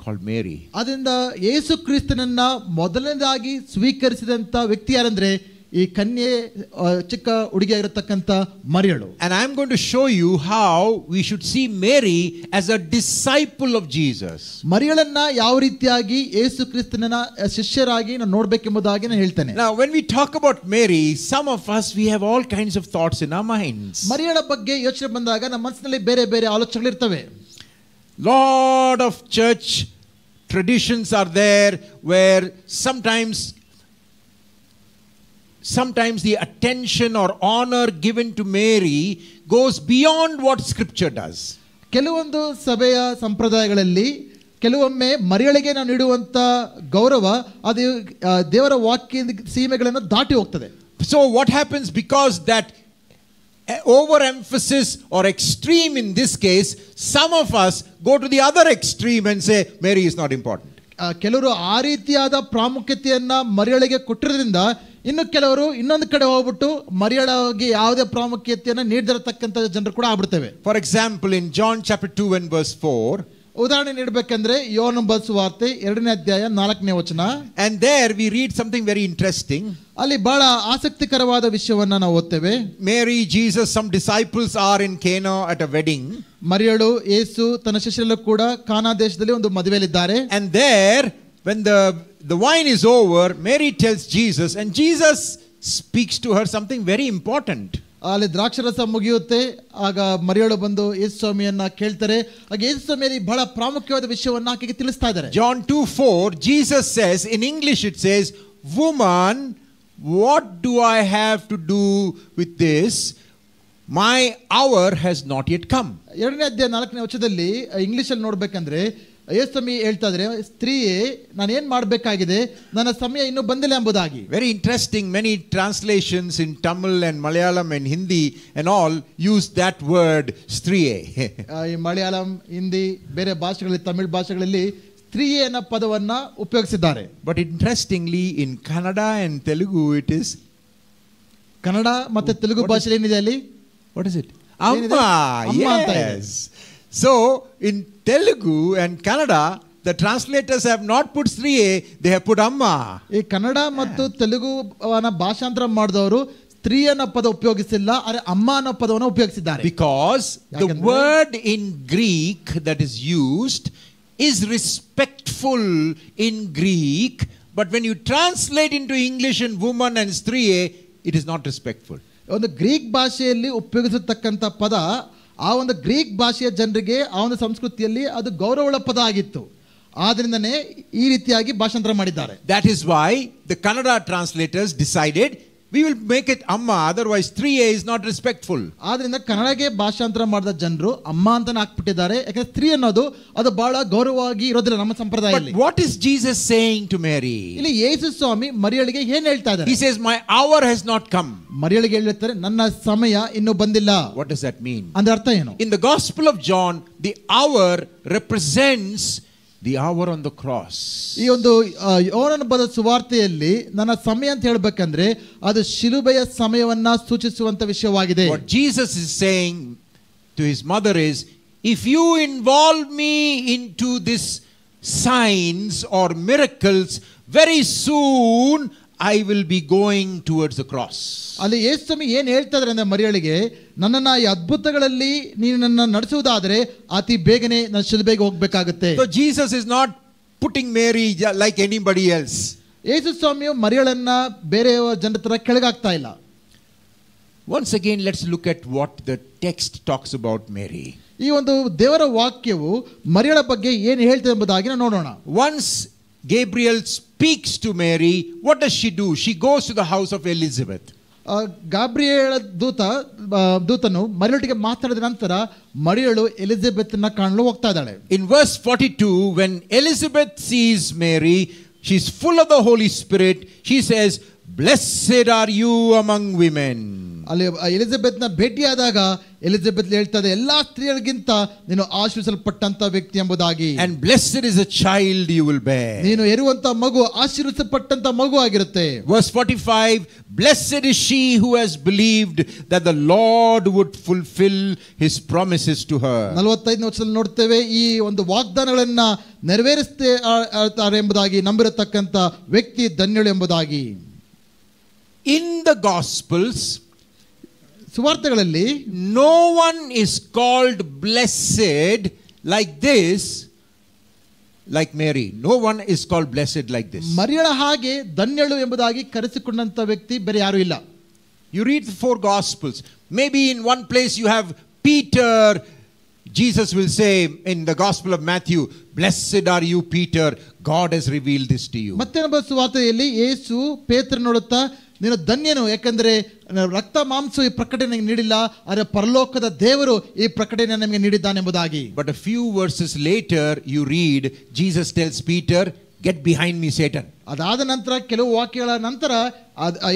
called Mary. ಅದರಿಂದ ಯೇಸು ಕ್ರಿಸ್ತನನ್ನ ಮೊದಲನೇದಾಗಿ ಸ್ವೀಕರಿಸಿದಂತ ವ್ಯಕ್ತಿ ಯಾರಂದ್ರೆ ಈ ಕನ್ಯೆ ಚಿಕ್ಕ ಹುಡುಗಿಯಾಗಿರತಕ್ಕಂತ ಮರಿಯಳು. And I am going to show you how we should see Mary as a disciple of Jesus. ಮರಿಯಳನ್ನ ಯಾವ ರೀತಿಯಾಗಿ ಯೇಸು ಕ್ರಿಸ್ತನ ಶಿಷ್ಯರಾಗಿ ನಾವು ನೋಡಬೇಕೆಂಬುದಾಗಿ ನಾನು ಹೇಳ್ತೇನೆ. Now when we talk about Mary, some of us we have all kinds of thoughts in our minds. ಮರಿಯಳ ಬಗ್ಗೆ ಯೋಚನೆ ಬಂದಾಗ ನಮ್ಮ ಮನಸ್ಸಿನಲ್ಲಿ ಬೇರೆ ಬೇರೆ ಆಲೋಚನೆಗಳಿರ್ತವೆ. Lot of church traditions are there where sometimes the attention or honor given to Mary goes beyond what scripture does. ಕೆಲವೊಂದು ಸಭೆಯ ಸಂಪ್ರದಾಯಗಳಲ್ಲಿ ಕೆಲವೊಮ್ಮೆ ಮರಿಯಳಿಗೆ ನಾವು ನೀಡುವಂತ ಗೌರವ ಅದು ದೇವರ ವಾಕ್ಯದ ಸೀಮೆಗಳನ್ನು ದಾಟಿ ಹೋಗ್ತದೆ. So what happens, because that overemphasis or extreme in this case, some of us go to the other extreme and say Mary is not important. ಕೆಲವರು ಆ ರೀತಿಯಾದ ಪ್ರಾಮುಖ್ಯತೆಯನ್ನ ಮರಿಯಳಿಗೆ ಕೊಟ್ಟಿರೋದ್ರಿಂದ ಇನ್ನು ಕೆಲವರು ಇನ್ನೊಂದು ಕಡೆ ಹೋಗ್ಬಿಟ್ಟು ಮರಿಯಳಿಗೆ ಯಾವುದೇ ಪ್ರಾಮುಖ್ಯತೆಯನ್ನ ನೀಡದಿರತಕ್ಕಂತ ಜನರು ಕೂಡ ಆಗ್ಬಿಡ್ತೇವೆ. For example, in John chapter 2 and verse 4, ಉದಾಹರಣೆ ನೀಡಬೇಕಂದ್ರೆ ಯೋಹನ ಬರೆದ ಸುವಾರ್ತೆ 2ನೇ ಅಧ್ಯಾಯ 4ನೇ ವಚನ, and there we read something very interesting. ಅಲ್ಲಿ ಬಹಳ ಆಸಕ್ತಿಕರವಾದ ವಿಷಯವನ್ನ ನಾವು ಓದ್ತೇವೆ. Mary, Jesus, some disciples are in Cana at a wedding. ಮರಿಯಳು ಯೇಸು ತನ್ನ ಶಿಷ್ಯರೆಲ್ಲರೂ ಕೂಡ ಕಾನಾ ದೇಶದಲ್ಲಿ ಒಂದು ಮದುವೆಯಲ್ಲಿದ್ದಾರೆ. And there, when the wine is over, Mary tells Jesus, and Jesus speaks to her something very important. ಅಲ್ಲಿ ದ್ರಾಕ್ಷರಸ ಮುಗಿಯುತ್ತೆ, ಆಗ ಮರಿಯಳು ಬಂದು ಯೇಸು ಸ್ವಾಮಿಯನ್ನ ಕೇಳ್ತಾರೆ. ಆಗ ಯೇಸು ಸ್ವಾಮಿ ಬಹಳ ಪ್ರಾಮುಖ್ಯವಾದ ವಿಷಯವನ್ನ ಆಕೆಗೆ ತಿಳಿಸ್ತಾ ಇದ್ದಾರೆ. John 2:4, Jesus says, in English it says, "Woman, what do I have to do with this? My hour has not yet come." 2ನೇ ಅಧ್ಯಾಯ 4ನೇ ವಚನದಲ್ಲಿ ಇಂಗ್ಲಿಷ್ ಅಲ್ಲಿ ನೋಡ್ಬೇಕಂದ್ರೆ ಯೇಸು ಸ್ವಾಮಿ ಹೇಳ್ತಾ ಇದ್ದಾರೆ, ಸ್ತ್ರೀಯೇ ನಾನು ಏನ್ ಮಾಡಬೇಕಾಗಿದೆ, ನನ್ನ ಸಮಯ ಇನ್ನೂ ಬಂದಿಲ್ಲ ಎಂಬುದಾಗಿ. Very interesting. Many translations in Tamil and Malayalam and Hindi and all use that word striye. ಈ ಮಲಯಾಳಂ, ಹಿಂದಿ, ಬೇರೆ ಭಾಷೆಗಳಲ್ಲಿ, ತಮಿಳ್ ಭಾಷೆಗಳಲ್ಲಿ ಸ್ತ್ರೀಯೇ ಅನ್ನೋ ಪದವನ್ನ ಉಪಯೋಗಿಸಿದ್ದಾರೆ. But interestingly, in Kannada and Telugu it is, Kannada ಮತ್ತೆ ತೆಲುಗು ಭಾಷೆಯಲ್ಲಿ ಏನಿದೆ ಅಲ್ಲಿ? what is it? Amma. Yes. So in Telugu and Kannada, the translators have not put striye, they have put amma. ಈ ಕನ್ನಡ ಮತ್ತು ತೆಲುಗು ಭಾಷಾಂತರ ಮಾಡಿದವರು ಸ್ತ್ರೀ ಅನ್ನೋ ಪದ ಉಪಯೋಗಿಸಿಲ್ಲ, ಆದರೆ ಅಮ್ಮ ಅನ್ನೋ ಪದವನ್ನು ಉಪಯೋಗಿಸಿದ್ದಾರೆ. Because the word in Greek that is used is respectful in Greek, but when you translate into English and woman and striye, it is not respectful. ಒಂದು ಗ್ರೀಕ್ ಭಾಷೆಯಲ್ಲಿ ಉಪಯೋಗಿಸತಕ್ಕಂಥ ಪದ ಆ ಒಂದು ಗ್ರೀಕ್ ಭಾಷೆಯ ಜನರಿಗೆ ಆ ಒಂದು ಸಂಸ್ಕೃತಿಯಲ್ಲಿ ಅದು ಗೌರವದ ಪದ ಆಗಿತ್ತು. ಆದ್ರಿಂದನೇ ಈ ರೀತಿಯಾಗಿ ಭಾಷಾಂತರ ಮಾಡಿದ್ದಾರೆ. That is why the Kannada translators decided we will make it amma, otherwise 3a is not respectful. ಆದ್ರಿಂದ ಕನ್ನಡಕ್ಕೆ ಭಾಷಾಂತರ ಮಾಡಿದ ಜನರು ಅಮ್ಮ ಅಂತಾನೆ ಹಾಕ್ಬಿಟ್ಟಿದ್ದಾರೆ, ಯಾಕಂದ್ರೆ ಸ್ತ್ರೀ ಅನ್ನೋದು ಅದು ಬಹಳ ಗೌರವವಾಗಿ ಇರೋದಿಲ್ಲ ನಮ್ಮ ಸಂಪ್ರದಾಯದಲ್ಲಿ. But what is Jesus saying to Mary? ಇಲ್ಲಿ ಯೇಸು ಸ್ವಾಮಿ ಮರಿಯಳಿಗೆ ಏನ್ ಹೇಳ್ತಾ ಇದ್ದಾರೆ? He says my hour has not come. ಮರಿಯಳಿಗೆ ಹೇಳ್ತಾರೆ ನನ್ನ ಸಮಯ ಇನ್ನೂ ಬಂದಿಲ್ಲ. What does that mean? ಅಂದ್ರೆ ಅರ್ಥ ಏನು? In the Gospel of John, the hour represents the hour on the cross. ಈ ಒಂದು ಯೋಹನ ಬರೆದ ಸುವಾರ್ತೆಯಲ್ಲಿ ನನ್ನ ಸಮಯ ಅಂತ ಹೇಳಬೇಕಂದ್ರೆ ಅದು ಶಿಲುಬೆಯ ಸಮಯವನ್ನ ಸೂಚಿಸುವಂತ ವಿಷಯವಾಗಿದೆ. What Jesus is saying to his mother is, if you involve me into this signs or miracles, very soon I will be going towards the cross. ಅಲ್ಲಿ ಯೇಸು ಸ್ವಾಮಿ ಏನು ಹೇಳ್ತಾ ಇದ್ದಾರೆ ಅಂದ್ರೆ ಮರಿಯಳಿಗೆ, ನನ್ನನ್ನ ಈ ಅದ್ಭುತಗಳಲ್ಲಿ ನೀನು ನನ್ನ ನಡೆಸುವುದಾದರೆ ಅತಿ ಬೇಗನೆ ನಾನು ಶಿಲುಬೆಗೆ ಹೋಗಬೇಕಾಗುತ್ತೆ. So Jesus is not putting Mary like anybody else. ಯೇಸು ಸ್ವಾಮಿಯು ಮರಿಯಳನ್ನ ಬೇರೆ ಜನರ ತರ ಕೆಳಗಾಗ್ತಾ ಇಲ್ಲ. Once again, let's look at what the text talks about Mary. ಈ ಒಂದು ದೇವರ ವಾಕ್ಯವು ಮರಿಯಳ ಬಗ್ಗೆ ಏನು ಹೇಳ್ತದೆ ಎಂಬುದಾಗಿ ನಾವು ನೋಡೋಣ. Once Gabriel speaks to Mary, what does she do? She goes to the house of Elizabeth. ಗಾಬ್ರಿಯೇಲ ದೂತನು ಮರಿಯಳಿಗೆ ಮಾತಾಡಿದ ನಂತರ ಮರಿಯಳು ಎಲಿಜಬೆತ್ನ ಕಾಣಲು ಹೋಗ್ತಾ ಇದ್ದಾಳೆ. In verse 42, when Elizabeth sees Mary, she's full of the Holy Spirit. She says, "Blessed are you among women." ಅಲ್ಲಿ ಎಲಿಜಬೆತ್ನ ಭೇಟಿಯಾದಾಗ Elizabeth ಹೇಳ್ತದೆ, ಎಲ್ಲಾ ಸ್ತ್ರೀಯರಿಗಿಂತ ನೀನು ಆಶೀರ್ವಿಸಲ್ಪಟ್ಟಂತ ವ್ಯಕ್ತಿ ಎಂಬುದಾಗಿ. And blessed is the child you will bear. ನೀನು ಹೆರುವಂತ ಮಗು ಆಶೀರ್ವಿಸಲ್ಪಟ್ಟಂತ ಮಗು ಆಗಿರುತ್ತೆ. Verse 45, blessed is she who has believed that the Lord would fulfill his promises to her. 45ನೇ ವಚನದಲ್ಲಿ ನೋಡ್ತೇವೆ ಈ ಒಂದು ವಾಗ್ದಾನಗಳನ್ನ ನೆರವೇರಿಸುತ್ತಾರೆ ಎಂಬುದಾಗಿ ನಂಬಿರತಕ್ಕಂತ ವ್ಯಕ್ತಿ ಧನ್ಯಳು ಎಂಬುದಾಗಿ. In the Gospels, ಸುವಾರ್ತೆಗಳಲ್ಲಿ no one is called blessed like this, like Mary. No one is called blessed like this. ಮರಿಯಳ ಹಾಗೆ ಧನ್ಯಳು ಎಂಬುದಾಗಿ ಕರೆಸಿಕೊಂಡಂತ ವ್ಯಕ್ತಿ ಬೇರೆ ಯಾರು ಇಲ್ಲ. You read the 4 Gospels. Maybe in one place you have Peter. Jesus will say in the Gospel of Matthew, "Blessed are you, Peter. God has revealed this to you." ಮತ್ತೆ ನಮ್ಮ ಸುವಾರ್ತೆಯಲ್ಲಿ ಯೇಸು ಪೇತ್ರನ ನೋಡುತ್ತಾ, ನೀನು ಧನ್ಯನು, ಯಾಕಂದ್ರೆ ರಕ್ತ ಮಾಂಸ ಈ ಪ್ರಕಟಣೆ ನೀಡಿಲ್ಲ, ಆದರೆ ಪರಲೋಕದ ದೇವರು ಈ ಪ್ರಕಟಣೆ ನಮಗೆ ನೀಡಿದ್ದಾನೆಂಬುದಾಗಿ. But a few verses later you read Jesus tells Peter, get behind me Satan. ಅದಾದ ನಂತರ ಕೆಲವು ವಾಕ್ಯಗಳ ನಂತರ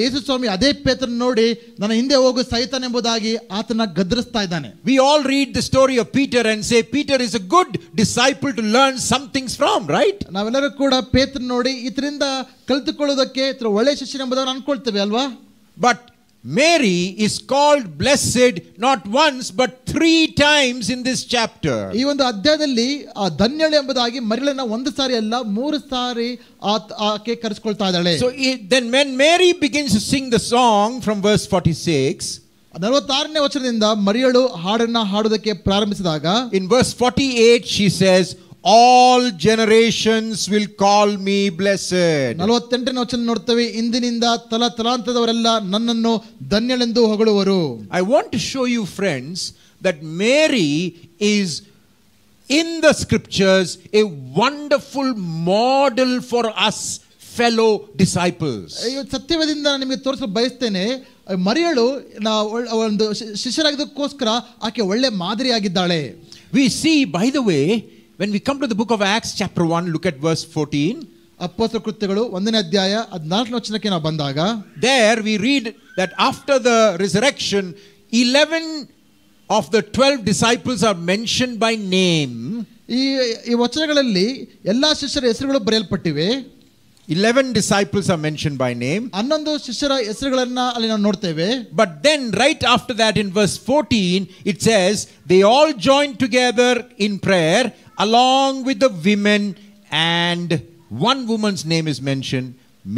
ಯೇಸು ಸ್ವಾಮಿ ಅದೇ ಪೇತ್ರನ ನೋಡಿ ನನ್ನ ಹಿಂದೆ ಹೋಗು ಸೈತಾನ್ ಎಂಬುದಾಗಿ ಆತನ ಗದರಿಸ್ತಾ ಇದ್ದಾನೆ. We all read the story of Peter and say Peter is a good disciple to learn some things from, right? ನಾವೆಲ್ಲರೂ ಕೂಡ ಪೇತ್ರನ ನೋಡಿ ಇದರಿಂದ ಕಲಿತುಕೊಳ್ಳೋದಕ್ಕೆ ಒಳ್ಳೆ ಶಿಷ್ಯನ ಎಂಬುದನ್ನು ಅನ್ಕೊಳ್ತೇವೆ ಅಲ್ವಾ? But Mary is called blessed not once but 3 times in this chapter. ಈ ಒಂದು ಅಧ್ಯಾಯದಲ್ಲಿ ಧನ್ಯಳು ಎಂಬುದಾಗಿ ಮರಿಯಳನ್ನ ಒಂದು ಸಾರಿ ಅಲ್ಲ 3 ಸಾರಿ ಆಕೆ ಕರೆಸಿಕೊಳ್ತಾ ಇದ್ದಾಳೆ. So then when Mary begins to sing the song from verse 46, 46ನೇ ವಚನದಿಂದ ಮರಿಯಳು ಹಾಡನ್ನ ಹಾಡೋದಕ್ಕೆ ಪ್ರಾರಂಭಿಸಿದಾಗ in verse 48 she says, all generations will call me blessed. 48ನೇ ವಚನ ನೋಡ್ತೇವೆ, ಇಂದಿನಿಂದ ತಲಾಂತರದವರೆಲ್ಲ ನನ್ನನ್ನು ಧನ್ಯಳೆಂದು ಹೊಗಳುವರು. I want to show you friends that Mary is in the scriptures a wonderful model for us fellow disciples. ಸತ್ಯವೇದದಿಂದ ನಿಮಗೆ ತೋರಿಸಲು ಬಯಸ್ತೇನೆ, ಮರಿಯಳು ಒಂದು ಶಿಷ್ಯರಾಗಿದ್ದಕ್ಕೋಸ್ಕರ ಆಕೆ ಒಳ್ಳೆ ಮಾದರಿಯಾಗಿದ್ದಾಳೆ. We see, by the way, when we come to the book of Acts chapter 1, look at verse 14. ಅಪೊಸ್ತಲರ ಕೃತ್ಯಗಳು 1ನೇ ಅಧ್ಯಾಯ 14ನೇ ವಚನಕ್ಕೆ ನಾವು ಬಂದಾಗ there we read that after the resurrection 11 of the 12 disciples are mentioned by name. ಈ ವಚನಗಳಲ್ಲಿ ಎಲ್ಲಾ ಶಿಷ್ಯರ ಹೆಸರುಗಳು ಬರೆಯಲ್ಪಟ್ಟಿವೆ. 11 disciples are mentioned by name. 11 ಶಿಷ್ಯರ ಹೆಸರುಗಳನ್ನು ಅಲ್ಲಿ ನಾವು ನೋಡ್ತೇವೆ. But then right after that in verse 14 it says they all joined together in prayer along with the women, and one woman's name is mentioned,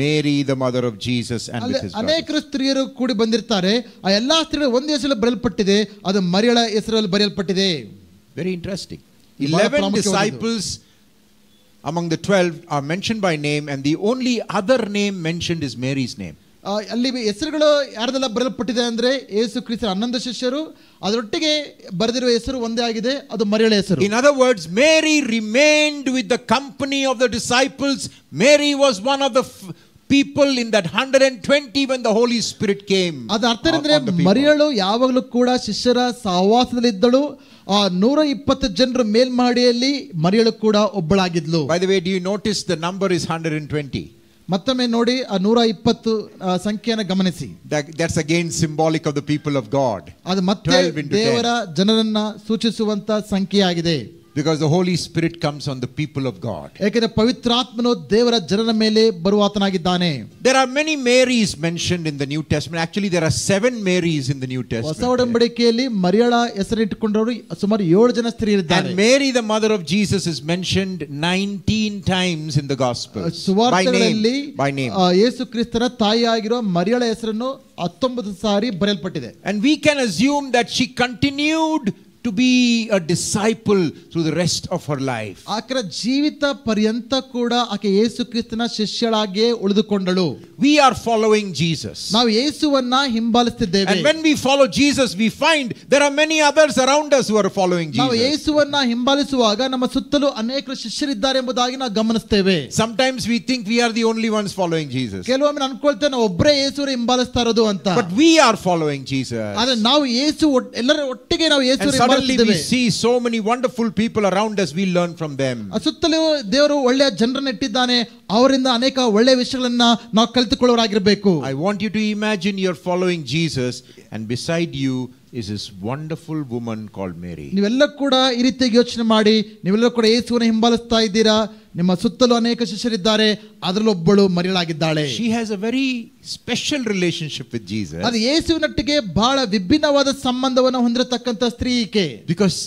Mary the mother of Jesus, and with his brothers. ಅನೇಕ ಸ್ತ್ರೀಯರು ಕೂಡಿ ಬಂದಿರ್ತಾರೆ. ಆ ಎಲ್ಲಾ ಸ್ತ್ರೀಯರು ಒಂದೇ ಹೆಸರಲ್ಲಿ ಬರೆಯಲ್ಪಟ್ಟಿದೆ, ಅದು ಮರಿಯಳ ಹೆಸರಲ್ಲಿ ಬರೆಯಲ್ಪಟ್ಟಿದೆ. Very interesting. 11 disciples among the 12 are mentioned by name, and the only other name mentioned is Mary's name. ಅಲ್ಲಿ ಹೆಸರುಗಳು ಯಾರದೆಲ್ಲ ಬರೆಯಲ್ಪಟ್ಟಿದೆ ಅಂದ್ರೆ ಯೇಸು ಕ್ರಿಸ್ತನ 11 ಶಿಷ್ಯರು, ಅದರೊಟ್ಟಿಗೆ ಬರೆದಿರುವ ಹೆಸರು ಒಂದೇ ಆಗಿದೆ, ಅದು ಮರಿಯಳ ಹೆಸರು. In other words, Mary remained with the company of the disciples. Mary was one of the people in that 120 when the Holy Spirit came. ಅದರ ಅರ್ಥ ಅಂದ್ರೆ ಮರಿಯಳು ಯಾವಾಗಲೂ ಕೂಡ ಶಿಷ್ಯರ ಸಹವಾಸದಲ್ಲಿದ್ದಳು. 120 ಜನರ ಮೇಲ್ಮಹಡಿಯಲ್ಲಿ ಮರಿಯಳು ಕೂಡ ಒಬ್ಬಳಾಗಿದ್ಲು. By the way, do you notice the number is 120? ಮತ್ತೊಮ್ಮೆ ನೋಡಿ ಆ 120 ಸಂಖ್ಯೆಯನ್ನು ಗಮನಿಸಿ. That's again symbolic of the people of God. ಅದು ಮತ್ತೆ ದೇವರ ಜನರನ್ನ ಸೂಚಿಸುವಂತ ಸಂಖ್ಯೆಯಾಗಿದೆ. Because the Holy Spirit comes on the people of God. ಏಕೆಂದರೆ ಪವಿತ್ರಾತ್ಮನು ದೇವರ ಜನರ ಮೇಲೆ ಬರುವಾತನಾಗಿದ್ದಾನೆ. There are many Marys mentioned in the New Testament. Actually there are 7 Marys in the New Testament. ಹೊಸ ಒಡಂಬಡಿಕೆಯಲ್ಲಿ ಮರಿಯಳ ಹೆಸರಿಟ್ಟುಕೊಂಡವರು ಸುಮಾರು 7 ಜನ ಸ್ತ್ರೀಯರಿದ್ದಾರೆ. And Mary the mother of Jesus is mentioned 19 times in the Gospels. ಸುವಾರ್ತೆಗಳಲ್ಲಿ by name. ಯೇಸು ಕ್ರಿಸ್ತನ ತಾಯಿಯಾಗಿರುವ ಮರಿಯಳ ಹೆಸರನ್ನು 19 ಸಾರಿ ಬರೆಯಲ್ಪಟ್ಟಿದೆ. And we can assume that she continued to be a disciple through the rest of her life. ಆಕೆಯ ಜೀವಿತ ಪರ್ಯಂತ ಕೂಡ ಆಕೆ ಯೇಸು ಕ್ರಿಸ್ತನ ಶಿಷ್ಯಳಾಗಿ ಉಳಿದುಕೊಂಡಳು. We are following Jesus. ನಾವು ಯೇಸುವನ್ನ ಹಿಂಬಾಲಿಸುತ್ತಿದ್ದೇವೆ. And when we follow Jesus we find there are many others around us who are following Jesus. ನಾವು ಯೇಸುವನ್ನ ಹಿಂಬಾಲಿಸುವಾಗ ನಮ್ಮ ಸುತ್ತಲೂ ಅನೇಕ ಶಿಷ್ಯರಿದ್ದಾರೆ ಎಂಬುದಾಗಿ ನಾವು ಗಮನಿಸುತ್ತೇವೆ. Sometimes we think we are the only ones following Jesus. ಕೆಲವೊಮ್ಮೆ ಅನ್ಕೊಳ್ತೇವೆ ನಾವು ಒಬ್ಬರೇ ಯೇಸುವನ್ನು ಹಿಂಬಾಲಿಸ್ತಾ ಇರೋದು ಅಂತ. But we are following Jesus. ಆದರೆ ನಾವು ಯೇಸು ಎಲ್ಲರ ಒಟ್ಟಿಗೆ ನಾವು ಯೇಸುವನ್ನು suddenly we see so many wonderful people around us. We learn from them. ಸುತ್ತಲೂ ದೇವರು ಒಳ್ಳೆಯ ಜನರನ್ನು ಇಟ್ಟಿದ್ದಾನೆ, ಅವರಿಂದ ಅನೇಕ ಒಳ್ಳೆಯ ವಿಷಯಗಳನ್ನ ನಾವು ಕಲಿತುಕೊಳ್ಳೋರಾಗಿರಬೇಕು. I want you to imagine you're following Jesus and beside you is this wonderful woman called Mary. ನೀವೆಲ್ಲ ಕೂಡ ಈ ರೀತಿಯಾಗಿ ಯೋಚನೆ ಮಾಡಿ, ನೀವೆಲ್ಲ ಕೂಡ ಯೇಸುವನ್ನು ಹಿಂಬಾಲಿಸ್ತಾ ಇದ್ದೀರಾ, ನಿಮ್ಮ ಸುತ್ತಲೂ ಅನೇಕ ಶಿಷ್ಯರಿದ್ದಾರೆ, ಅದರಲ್ಲಿ ಒಬ್ಬಳು ಮರಿಯಳಾಗಿದ್ದಾಳೆ. She has a very special relationship with Jesus. ಅದು ಯೇಸುವಿನೊಟ್ಟಿಗೆ ಬಹಳ ವಿಭಿನ್ನವಾದ ಸಂಬಂಧವನ್ನು ಹೊಂದಿರತಕ್ಕಂತ ಸ್ತ್ರೀ ಈಕೆ. Because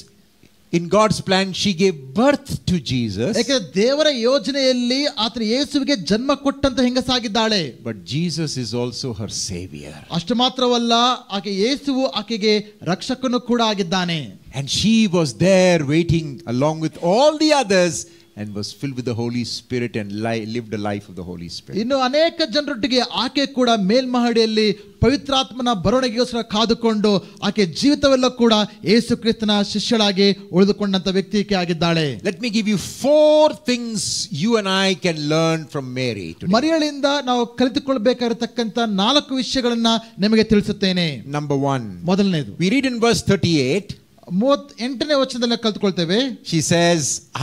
in God's plan she gave birth to Jesus. ಯಾಕಂದ್ರೆ ದೇವರ ಯೋಜನೆಯಲ್ಲಿ ಆತನ ಯೇಸುವಿಗೆ ಜನ್ಮ ಕೊಟ್ಟಂತ ಹೆಂಗಸಾಗಿದ್ದಾಳೆ. But Jesus is also her savior. ಅಷ್ಟು ಮಾತ್ರವಲ್ಲ, ಆಕೆ ಯೇಸುವು ಆಕೆಗೆ ರಕ್ಷಕನು ಕೂಡ ಆಗಿದ್ದಾನೆ. And she was there waiting along with all the others and was filled with the Holy Spirit and lived a life of the Holy Spirit. ಇನ್ನು ಅನೇಕ ಜನರೊಟ್ಟಿಗೆ ಆಕೆ ಕೂಡ ಮೇಲ್ಮಹಡಿಯಲ್ಲಿ ಪವಿತ್ರಾತ್ಮನ ಬರವಣಿಗೆಗೋಸ್ಕರ ಕಾದುಕೊಂಡು ಆಕೆ ಜೀವಿತವೆಲ್ಲ ಕೂಡ ಯೇಸು ಕ್ರಿಸ್ತನ ಶಿಷ್ಯಳಾಗಿ ಉಳಿದುಕೊಂಡಂತ ವ್ಯಕ್ತಿಕೆ ಆಗಿದ್ದಾಳೆ. Let me give you 4 things you and I can learn from Mary today. ಮರಿಯಳಿಂದ ನಾವು ಕಲಿತುಕೊಳ್ಳಬೇಕಾಗಿರತಕ್ಕಂತ 4 ವಿಷಯಗಳನ್ನ ನಿಮಗೆ ತಿಳಿಸುತ್ತೇನೆ. Number 1. ಮೊದಲನೇದು, we read in verse 38. 38ನೇ ವಚನದಲ್ಲಿ ಕಲಿತುಕೊಳ್ತೇವೆ. She says,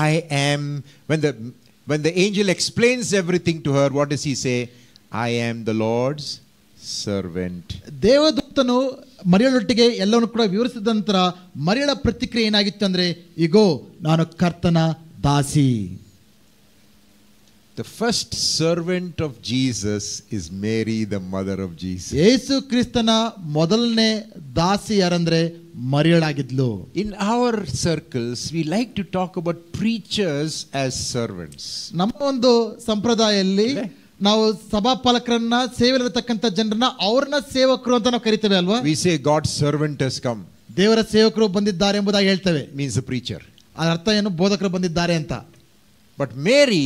I am, when the angel explains everything to her, what does he say? I am the Lord's servant. ದೇವದೂತನು ಮರಿಯಳೊಟ್ಟಿಗೆ ಎಲ್ಲವನ್ನು ಕೂಡ ವಿವರಿಸಿದ ನಂತರ ಮರಿಯಳ ಪ್ರತಿಕ್ರಿಯೆ ಏನಾಗಿತ್ತು ಅಂದ್ರೆ, ಇಗೋ ನಾನು ಕರ್ತನ ದಾಸಿ. The first servant of Jesus is Mary, the mother of Jesus. ಯೇಸು ಕ್ರಿಸ್ತನ ಮೊದಲನೇ ದಾಸಿ ಯಾರಂದ್ರೆ ಮರಿಯಳಾಗಿದ್ಲು. In our circles we like to talk about preachers as servants. ನಮ್ಮ ಒಂದು ಸಂಪ್ರದಾಯದಲ್ಲಿ ನಾವು ಸಭಾಪಾಲಕರನ್ನ ಸೇವೆಯಲ್ಲಿರತಕ್ಕಂತ ಜನರನ್ನ ಅವ್ರನ್ನ ಸೇವಕರು ಅಂತ ನಾವು ಕರಿತೇವೆ ಅಲ್ವಾ? We say God's servant has come. ದೇವರ ಸೇವಕರು ಬಂದಿದ್ದಾರೆ ಎಂಬುದಾಗಿ ಹೇಳ್ತೇವೆ. Means the preacher. ಅದರ ಅರ್ಥ ಏನು? ಬೋಧಕರು ಬಂದಿದ್ದಾರೆ ಅಂತ. But Mary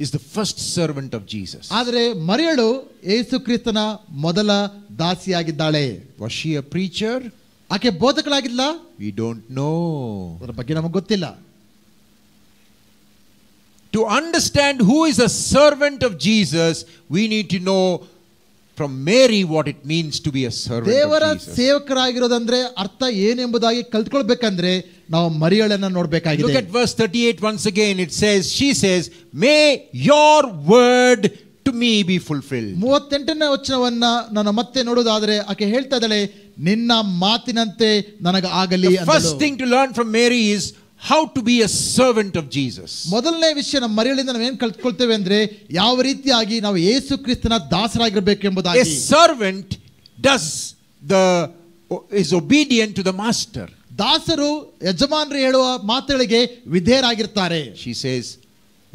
is the first servant of Jesus. ಆದರೆ ಮರಿಯಳು ಯೇಸು ಕ್ರಿಸ್ತನ ಮೊದಲ ದಾಸಿಯಾಗಿದ್ದಾಳೆ. Was she a preacher? ಆಕೆ ಬೋಧಕಳಾಗಿಲ್ಲ? We don't know. ಅದರ ಬಗ್ಗೆ ನಮಗೆ ಗೊತ್ತಿಲ್ಲ. To understand who is a servant of Jesus, we need to know from Mary what it means to be a servant ದೇವರ of Jesus. ಸೇವಕರಾಗಿರೋದಂದ್ರೆ ಅರ್ಥ ಏನೆಂಬುದಾಗಿ ಕಲ್ತ್ಕೊಳ್ಬೇಕಂದ್ರೆ ನಾವು ಮರಿಯಳನ್ನ ನೋಡಬೇಕಾಗಿದೆ. Look at verse 38 once again. It says, she says, may your word to me be fulfilled. 38ನೇ ವಚನವನ್ನ ನಾನು ಮತ್ತೆ ನೋಡೋದಾದ್ರೆ ಆಕೆ ಹೇಳ್ತಾ ಇದ್ದಾಳೆ, ನಿನ್ನ ಮಾತಿನಂತೆ ನನಗೆ ಆಗಲಿ The first thing to learn from Mary is how to be a servant of Jesus. ಮೊದಲನೇ ವಿಷಯ ನಮ್ಮ ಮರಿಯಳಿಂದ ನಾವೇನು ಕಲ್ತ್ಕೊಳ್ತೇವೆ ಅಂದ್ರೆ ಯಾವ ರೀತಿಯಾಗಿ ನಾವು ಯೇಸು ಕ್ರಿಸ್ತನ ದಾಸರಾಗಿರಬೇಕು ಎಂಬುದಾಗಿ. A servant is obedient to the master. ದಾಸರು ಯಜಮಾನರು ಹೇಳುವ ಮಾತುಗಳಿಗೆ ವಿಧೇಯರಾಗಿರ್ತಾರೆ. She says,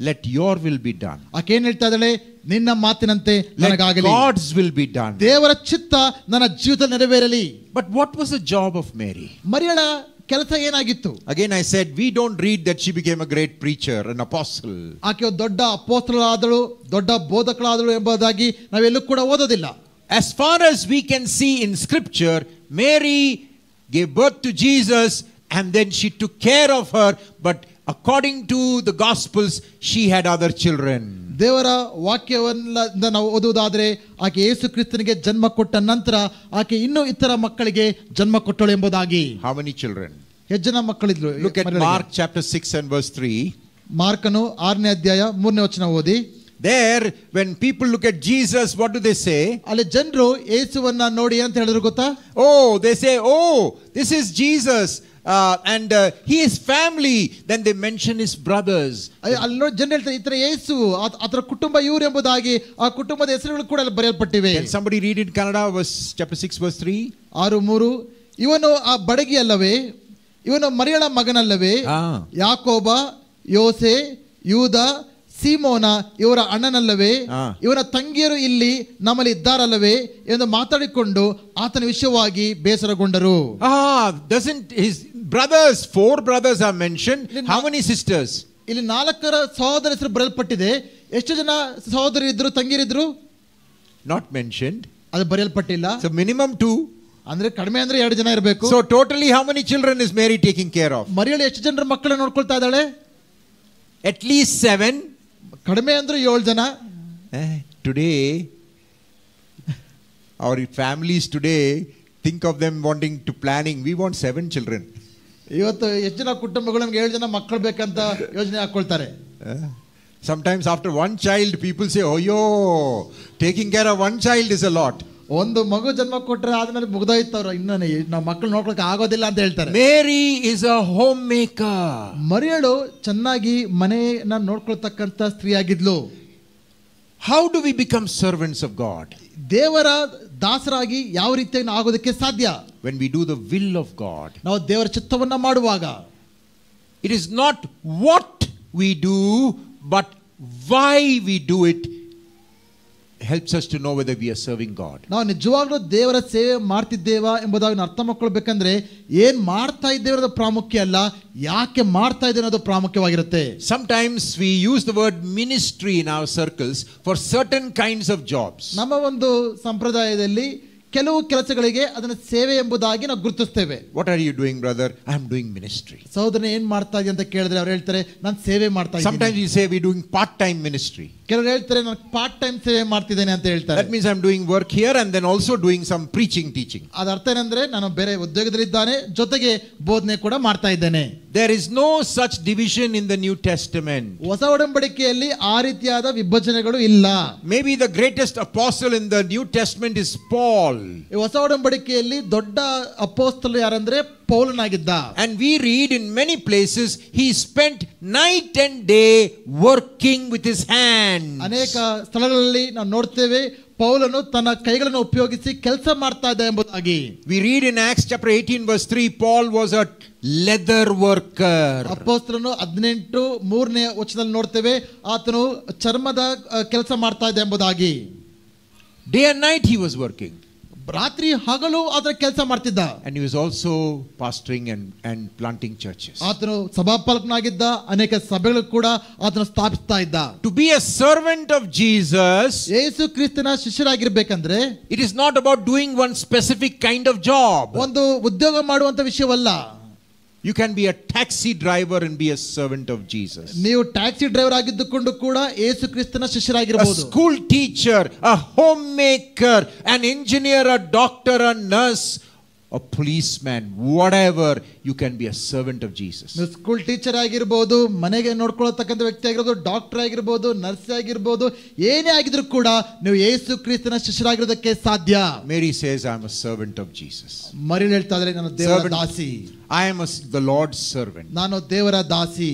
let your will be done. ಆಕೆ ಏನ್ ಹೇಳ್ತಾ ಇದ್ದಾಳೆ? ನಿನ್ನ ಮಾತಿನಂತೆ ನನಗಾಗಲಿ. God's will be done. ದೇವರ ಚಿತ್ತ ನನ್ನ ಜೀವಿತ ನೆರವೇರಲಿ. But what was the job of Mary? ಮರಿಯಳ ಕೆಲಸ ಏನಾಗಿತ್ತು? Again I said, we don't read that she became a great preacher, an apostle. ಆಕೆ ದೊಡ್ಡ ಅಪೊಸ್ತಲರಾದಳು, ದೊಡ್ಡ ಬೋಧಕಳಾದಳು ಎಂಬುದಾಗಿ ನಾವೆಲ್ಲೂ ಕೂಡ ಓದೋದಿಲ್ಲ. As far as we can see in scripture, Mary gave birth to Jesus and then she took care of her, but according to the gospels she had other children. ದೇವರ ವಾಕ್ಯವನ್ನ ನಾವು ಓದುವುದಾದ್ರೆ ಆಕೆ ಯೇಸು ಕ್ರಿಸ್ತನಿಗೆ ಜನ್ಮ ಕೊಟ್ಟ ನಂತರ ಆಕೆ ಇನ್ನೂ ಇತರ ಮಕ್ಕಳಿಗೆ ಜನ್ಮ ಕೊಟ್ಟಳು ಎಂಬುದಾಗಿ. How many children? ಎಷ್ಟು ಜನ ಮಕ್ಕಳಿದ್ರು? Look at Mark chapter 6 and verse 3. ಮಾರ್ಕನು 6ನೇ ಅಧ್ಯಾಯ 3ನೇ ವಚನ ಓದಿ. There when people look at Jesus, what do they say? ಅಲ್ಲಿ ಜನರು ಯೇಸುವನ್ನ ನೋಡಿ ಅಂತ ಹೇಳಿದ್ರು ಗೊತ್ತಾ? Oh, they say, oh, this is Jesus. And he is family. Then they mention his brothers. ಅಲ್ಲಿ ನೋಡಿ ಜನರು ಹೇಳ್ತಾರೆ ಇತರ ಯೇಸು ಅದರ ಕುಟುಂಬ ಇವರು ಎಂಬುದಾಗಿ ಆ ಕುಟುಂಬದ ಹೆಸರುಗಳು ಕೂಡ ಅಲ್ಲಿ ಬರೆಯಲ್ಪಟ್ಟಿವೆ. Can somebody read it in Kannada, chapter 6 verse 3? 6:3. ಇವನು ಆ ಬಡಗಿ ಅಲ್ಲವೇ? ಇವನು ಮರಿಯಳ ಮಗನಲ್ಲವೇ? ಯಾಕೋಬ, ಯೋಸೆ, ಯೂದ, ಸೀಮೋನ ಇವರ ಅಣ್ಣನಲ್ಲವೇ? ಇವನ ತಂಗಿಯರು ಇಲ್ಲಿ ನಮ್ಮಲ್ಲಿ ಇದ್ದಾರಲ್ಲವೇ ಎಂದು ಮಾತಾಡಿಕೊಂಡು ಆತನ ವಿಷಯವಾಗಿ ಬೇಸರಗೊಂಡರು. Doesn't his brothers, 4 brothers are mentioned. How many sisters? ಇಲ್ಲಿ 4 ಸಹೋದರ ಹೆಸರು ಬರೆಯಲ್ಪಟ್ಟಿದೆ. ಎಷ್ಟು ಜನ ಸಹೋದರಿದ್ರು, ತಂಗಿಯರಿದ್ರು? Not mentioned. ಅದು ಬರೆಯಲ್ಪಟ್ಟಿಲ್ಲ. So minimum 2. ಅಂದ್ರೆ ಕಡಿಮೆ ಅಂದ್ರೆ 2 ಜನ ಇರಬೇಕು. So totally how many children is Mary taking care of? ಮರಿಯಳು ಎಷ್ಟು ಜನರ ಮಕ್ಕಳನ್ನ ನೋಡ್ಕೊಳ್ತಾ ಇದ್ದಾಳೆ? At least 7. ಕಡಿಮೆ ಅಂದ್ರೆ 7 ಜನ. Today our families today think of them wanting to planning. We want 7 children. ಇವತ್ತು ಎಷ್ಟು ಜನ ಕುಟುಂಬಗಳು ನಮಗೆ 7 ಜನ ಮಕ್ಕಳು ಬೇಕಂತ ಯೋಜನೆ ಹಾಕೊಳ್ತಾರೆ. Sometimes after one child people say, oh yo, taking care of one child is a lot. ಒಂದು ಮಗು ಜನ್ಮ ಕೊಟ್ಟರೆ ಆದ್ಮೇಲೆ ಮುಗ್ದೋಯ್ತವ್ರು, ಇನ್ನು ನಾವು ಮಕ್ಕಳು ನೋಡ್ಕೊಳಕ್ಕೆ ಆಗೋದಿಲ್ಲ ಅಂತ ಹೇಳ್ತಾರೆ. Mary is a homemaker. ಮರಿಯಳು ಚೆನ್ನಾಗಿ ಮನೆಯನ್ನ ನೋಡ್ಕೊಳ್ತಕ್ಕಂತ ಸ್ತ್ರೀಯಾಗಿದ್ಲು. How do we become servants of God? ದೇವರ ದಾಸರಾಗಿ ಯಾವ ರೀತಿಯಾಗಿ ಆಗೋದಕ್ಕೆ ಸಾಧ್ಯ? When we do the will of God. ನಾವು ದೇವರ ಚಿತ್ತವನ್ನ ಮಾಡುವಾಗ. It is not what we do, but why we do it helps us to know whether we are serving God. ನಾವು ನಿಜವಾಗ್ಲೂ ದೇವರ ಸೇವೆ ಮಾಡ್ತಿದ್ದೇವಾ ಎಂಬುದಾಗಿ ಅರ್ಥ ಮಾಡ್ಕೊಳ್ಬೇಕಂದ್ರೆ ಏನ್ ಮಾಡ್ತಾ ಇದ್ದೇವೆ ಅನ್ನೋದು ಪ್ರಾಮುಖ್ಯ ಅಲ್ಲ, ಯಾಕೆ ಮಾಡ್ತಾ ಇದ್ದೇವೆ ಅನ್ನೋದು ಪ್ರಾಮುಖ್ಯವಾಗಿರುತ್ತೆ. Sometimes we use the word ministry in our circles for certain kinds of jobs. ನಮ್ಮ ಒಂದು ಸಂಪ್ರದಾಯದಲ್ಲಿ ಕೆಲವು ಕೆಲಸಗಳಿಗೆ ಅದನ್ನ ಸೇವೆ ಎಂಬುದಾಗಿ ನಾವು ಗುರುತಿಸ್ತೇವೆ. What are you doing, brother? I am doing ministry. ಸಹೋದರನ ಏನ್ ಮಾಡ್ತಾ ಇದೀಯ ಅಂತ ಕೇಳಿದ್ರೆ ಅವ್ರು ಹೇಳ್ತಾರೆ ನಾನು ಸೇವೆ ಮಾಡ್ತಾ ಇದ್ದೀನಿ. Sometimes we say we doing part-time ministry. ಕೆಲವರು ಹೇಳ್ತಾರೆ ನಾನು ಪಾರ್ಟ್ ಟೈಮ್ ಸೇವೆ ಮಾಡ್ತಿದ್ದೇನೆ ಅಂತ ಹೇಳ್ತಾರೆ. That means I am doing work here and then also doing some preaching, teaching. ಅದರ ಅರ್ಥ ಏನಂದ್ರೆ ನಾನು ಬೇರೆ ಉದ್ಯೋಗದಲ್ಲಿದ್ದಾನೆ, ಜೊತೆಗೆ ಬೋಧನೆ ಕೂಡ ಮಾಡ್ತಾ ಇದ್ದೇನೆ. There is no such division in the New Testament. ಹೊಸ ಒಡಂಬಡಿಕೆಯಲ್ಲಿ ಆ ರೀತಿಯಾದ ವಿಭಜನೆಗಳು ಇಲ್ಲ. Maybe the greatest apostle in the New Testament is Paul. ಹೊಸ ಒಡಂಬಡಿಕೆಯಲ್ಲಿ ದೊಡ್ಡ ಅಪೊಸ್ತಲ ಯಾರಂದ್ರೆ ಪೌಲನಾಗಿದ್ದ. And we read in many places he spent night and day working with his hands. ಅನೇಕ ಸ್ಥಳಗಳಲ್ಲಿ ನಾವು ನೋಡ್ತೇವೆ ಪೌಲನು ತನ್ನ ಕೈಗಳನ್ನು ಉಪಯೋಗಿಸಿ ಕೆಲಸ ಮಾಡ್ತಾ ಇದ್ದ ಎಂಬುದಾಗಿ. We read in Acts chapter 18 verse 3 Paul was a leather worker. ಅಪೊಸ್ತಲನು 18:3ನೇ ವಚನದಲ್ಲಿ ನೋಡ್ತೇವೆ ಆತನು ಚರ್ಮದ ಕೆಲಸ ಮಾಡ್ತಾ ಇದ್ದ ಎಂಬುದಾಗಿ. Day and night he was working. ರಾತ್ರಿ ಹಗಲು ಆತನ ಕೆಲಸ ಮಾಡ್ತಿದ್ದ. And he was also pastoring and planting churches. ಆತನು ಸಭಾಪಾಲಕನಾಗಿದ್ದ, ಅನೇಕ ಸಭೆಗಳು ಕೂಡ ಆತನು ಸ್ಥಾಪಿಸ್ತಾ ಇದ್ದ. To be a servant of Jesus, ಯೇಸು ಕ್ರಿಸ್ತನ ಶಿಷ್ಯರಾಗಿರ್ಬೇಕಂದ್ರೆ it is not about doing one specific kind of job. ಒಂದು ಉದ್ಯೋಗ ಮಾಡುವಂತ ವಿಷಯವಲ್ಲ. You can be a taxi driver and be a servant of Jesus. ನೀವು ಟ್ಯಾಕ್ಸಿ ಡ್ರೈವರ್ ಆಗಿದ್ದುಕೊಂಡು ಕೂಡ ಯೇಸು ಕ್ರಿಸ್ತನ ಶಿಷ್ಯರಾಗಿರಬಹುದು. A school teacher, a homemaker, an engineer, a doctor, a nurse, a policeman, whatever, you can be a servant of Jesus. ನೀವು school teacher ಆಗಿರಬಹುದು, ಮನೆಗೆ ನೋಡ್ಕೊಳ್ಳತಕ್ಕಂಥ ವ್ಯಕ್ತಿ ಆಗಿರಬಹುದು, doctor ಆಗಿರಬಹುದು, nurse ಆಗಿರಬಹುದು, ಏನೇ ಆಗಿದ್ರು ಕೂಡ ನೀವು ಯೇಸು ಕ್ರಿಸ್ತನ ಶಿಷ್ಯರಾಗಿರೋದಕ್ಕೆ ಸಾಧ್ಯ. Mary says, I am a servant of Jesus. ಮರಿ ಹೇಳ್ತಾ ಇದ್ದಾರೆ ನಾನು ದೇವರ ದಾಸಿ. I am the Lord's servant. ನಾನು ದೇವರ ದಾಸಿ.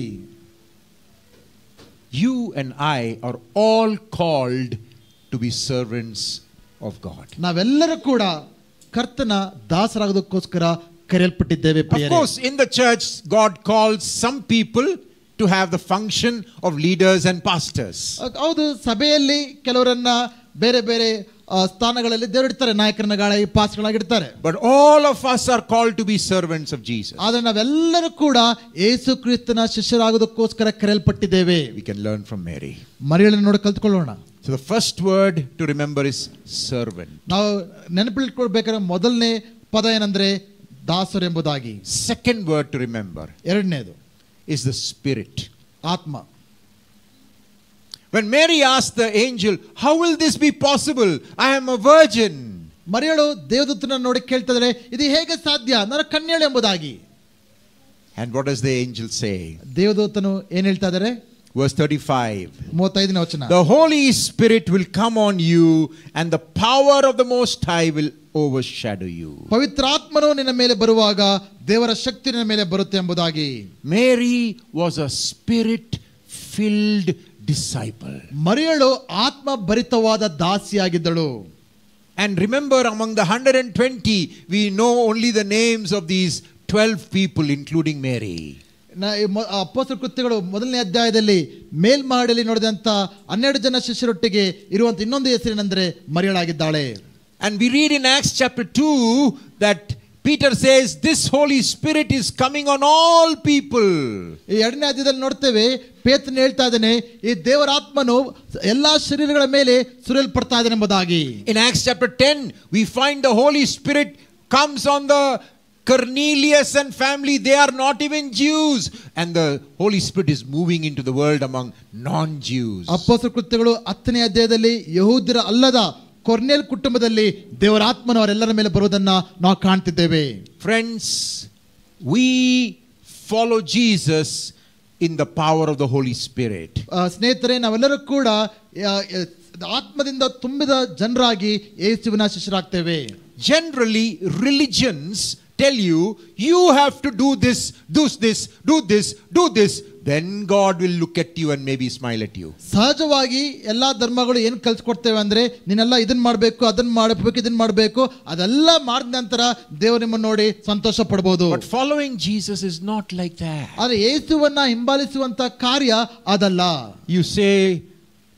You and I are all called to be servants of God. ನಾವೆಲ್ಲರೂ ಕೂಡ ಕರ್ತನ ದಾಸರಾಗೋದಕ್ಕೋಸ್ಕರ ಕರೆಯಲ್ಪಟ್ಟಿದ್ದೇವೆ ಪ್ರಿಯರೇ. Of course, in the church, God calls some people to have the function of leaders and pastors. ಹೌದು, ಸಭೆಯಲ್ಲಿ ಕೆಲವರನ್ನ ಬೇರೆ ಬೇರೆ ಸ್ಥಾನಗಳಲ್ಲಿ ದೇವರಿಡ್ತಾರೆ, ನಾಯಕರನ್ನಾಗಿ ಪಾಸ್ಗಳಾಗಿರ್ತಾರೆ. But all of us are called to be servants of Jesus. ಆದರೆ ನಾವೆಲ್ಲರೂ ಕೂಡ ಯೇಸು ಕ್ರಿಸ್ತನ ಶಿಷ್ಯರಾಗೋದಕ್ಕೋಸ್ಕರ ಕರೆಯಲ್ಪಟ್ಟಿದ್ದೇವೆ. We can learn from Mary. ಮರಿಯಳನ್ನು ನೋಡಿ ಕಲ್ತ್ಕೊಳ್ಳೋಣ. So the first word to remember is servant. ನಾವು ನೆನಪಿಟ್ಕೊಳ್ಬೇಕಾದ್ರೆ ಮೊದಲನೇ ಪದ ಏನಂದ್ರೆ ದಾಸರು ಎಂಬುದಾಗಿ. Second word to remember, ಎರಡನೇದು is the Spirit. ಆತ್ಮ. When Mary asked the angel, how will this be possible? I am a virgin. ಮರಿಯಳು ದೇವದೂತನ ನೋಡಿ ಕೇಳ್ತಿದ್ರೆ ಇದು ಹೇಗೆ ಸಾಧ್ಯ, ನಾನು ಕನ್ಯಳು ಎಂಬುದಾಗಿ. And what does the angel say? ದೇವದೂತನು ಏನ್ ಹೇಳ್ತಾ ಇದ್ದಾರೆ? Verse 35. 35ನೇ ವಚನ. The Holy Spirit will come on you and the power of the Most High will overshadow you. ಪವಿತ್ರಾತ್ಮನು ನಿನ್ನ ಮೇಲೆ ಬರುವಾಗ ದೇವರ ಶಕ್ತಿ ನಿನ್ನ ಮೇಲೆ ಬರುತ್ತೆ ಎಂಬುದಾಗಿ. Mary was a spirit-filled disciple. ಮರಿಯಳು ಆತ್ಮ ಭರಿತವಾದ ದಾಸಿಯಾಗಿದ್ದಳು. And remember, among the 120, we know only the names of these 12 people, including Mary. ಅಪೊಸ್ತಲರ ಕೃತ್ಯಗಳು ಮೊದಲನೇ ಅಧ್ಯಾಯದಲ್ಲಿ ಮೇಲ್ಮಾಡಿಯಲ್ಲಿ ನೋಡಿದಂತ 12 ಜನ ಶಿಷ್ಯರೊಟ್ಟಿಗೆ ಇರುವಂತ ಇನ್ನೊಂದು ಹೆಸರೇನೆಂದರೆ ಮರಿಯಳಾಗಿದ್ದಾಳೆ. And we read in Acts chapter 2 that Peter says this Holy Spirit is coming on all people. ಈ ಎರಡನೇ ಅಧ್ಯಾಯದಲ್ಲಿ ನೋಡ್ತೇವೆ ಪೇತ್ರನು ಹೇಳ್ತಾ ಇದ್ದಾನೆ ಈ ದೇವರ ಆತ್ಮನು ಎಲ್ಲಾ ಶರೀರಗಳ ಮೇಲೆ ಸುರಿಯಲ್ಪಡ್ತಾ ಇದ್ದಾನೆ ಎಂಬುದಾಗಿ. In Acts chapter 10 we find the Holy Spirit comes on the Cornelius and family. They are not even Jews, and the Holy Spirit is moving into the world among non-Jews. ಅಪೊಸ್ತಲರ ಕೃತ್ಯಗಳು 10ನೇ ಅಧ್ಯಾಯದಲ್ಲಿ ಯಹೂದ್ಯರ ಅಲ್ಲದ ಕೊರ್ನೇಲ್ ಕುಟುಂಬದಲ್ಲಿ ದೇವರ ಆತ್ಮನು ಅವರೆಲ್ಲರ ಮೇಲೆ ಬರುವುದನ್ನ ನಾವು ಕಾಣ್ತಿದ್ದೇವೆ. Friends, we follow Jesus in the power of the Holy Spirit. ಸ್ನೇಹಿತರೆ, ನಾವೆಲ್ಲರೂ ಕೂಡ ಆತ್ಮದಿಂದ ತುಂಬಿದ ಜನರಾಗಿ ಯೇಸುವಿನ ಶಿಷ್ಯರಾಗ್ತೇವೆ. Generally, religions tell you, you have to do this, do this, do this, do this, then God will look at you and maybe smile at you. ಸಹಜವಾಗಿ ಎಲ್ಲಾ ಧರ್ಮಗಳು ಏನು ಕಲಿಸ್ಕೊಡ್ತೇವೆ ಅಂದ್ರೆ ನೀನೆಲ್ಲ ಇದನ್ನ ಮಾಡಬೇಕು, ಅದನ್ನ ಮಾಡಬೇಕು, ಇದನ್ನ ಮಾಡಬೇಕು, ಅದೆಲ್ಲ ಮಾಡಿದ ನಂತರ ದೇವರು ನಿಮ್ಮನ್ನು ನೋಡಿ ಸಂತೋಷ ಪಡಬಹುದು. But following Jesus is not like that. ಆದರೆ ಯೇಸುವನ್ನ ಹಿಂಬಾಲಿಸುವಂತ ಕಾರ್ಯ ಅದಲ್ಲ. You say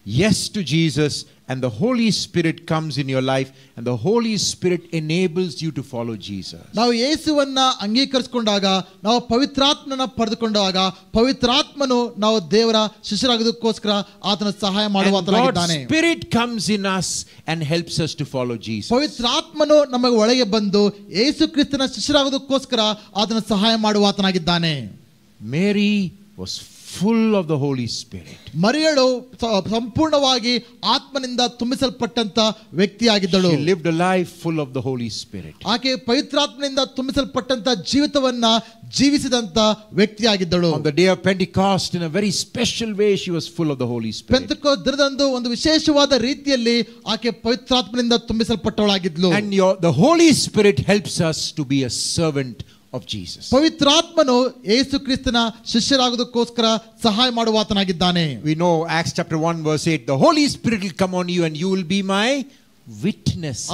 yes to Jesus and the Holy Spirit comes in your life, and the Holy Spirit enables you to follow Jesus. ನಾವು ಯೇಸುವನ್ನ ಅಂಗೀಕರಿಸಿಕೊಂಡಾಗ, ನಾವು ಪವಿತ್ರಾತ್ಮನ ಪಡೆದುಕೊಂಡಾಗ, ಪವಿತ್ರಾತ್ಮನು ನಾವು ದೇವರ ಶಿಷ್ಯರಾಗೋದಕ್ಕೋಸ್ಕರ ಆತನ ಸಹಾಯ ಮಾಡುವಾತನಾಗಿದ್ದಾನೆ. God's Spirit comes in us and helps us to follow Jesus. ಪವಿತ್ರಾತ್ಮನು ನಮಗೆ ಒಳಗೆ ಬಂದು ಯೇಸು ಕ್ರಿಸ್ತನ ಶಿಷ್ಯರಾಗೋದಕ್ಕೋಸ್ಕರ ಆತನ ಸಹಾಯ ಮಾಡುವಾತನಾಗಿದ್ದಾನೆ. Mary was full of the Holy Spirit. ಮರಿಯಳು ಸಂಪೂರ್ಣವಾಗಿ ಆತ್ಮನಿಂದ ತುಂಬಿಸಲ್ಪಟ್ಟಂತ ವ್ಯಕ್ತಿಯಾಗಿದ್ದಳು. She lived a life full of the Holy Spirit. ಆಕೆ ಪವಿತ್ರಾತ್ಮನಿಂದ ತುಂಬಿಸಲ್ಪಟ್ಟಂತ ಜೀವಿತವನ್ನ ಜೀವಿಸಿದಂತ ವ್ಯಕ್ತಿಯಾಗಿದ್ದಳು. On the day of Pentecost, in a very special way, she was full of the Holy Spirit. ಪೆಂತೆಕೋಸ್ತ್ ದಿನದಂದು ಒಂದು ವಿಶೇಷವಾದ ರೀತಿಯಲ್ಲಿ ಆಕೆ ಪವಿತ್ರಾತ್ಮನಿಂದ ತುಂಬಿಸಲ್ಪಟ್ಟವಳಾಗಿದ್ಲು. And the Holy Spirit helps us to be a servant of Jesus. ಪವಿತ್ರಾತ್ಮನು ಯೇಸು ಕ್ರಿಸ್ತನ ಶಿಷ್ಯರಾಗೋದಕ್ಕೋಸ್ಕರ ಸಹಾಯ ಮಾಡುವಾತನಾಗಿದ್ದಾನೆ. We know Acts chapter 1 verse 8, the Holy Spirit will come on you and you will be my witnesses.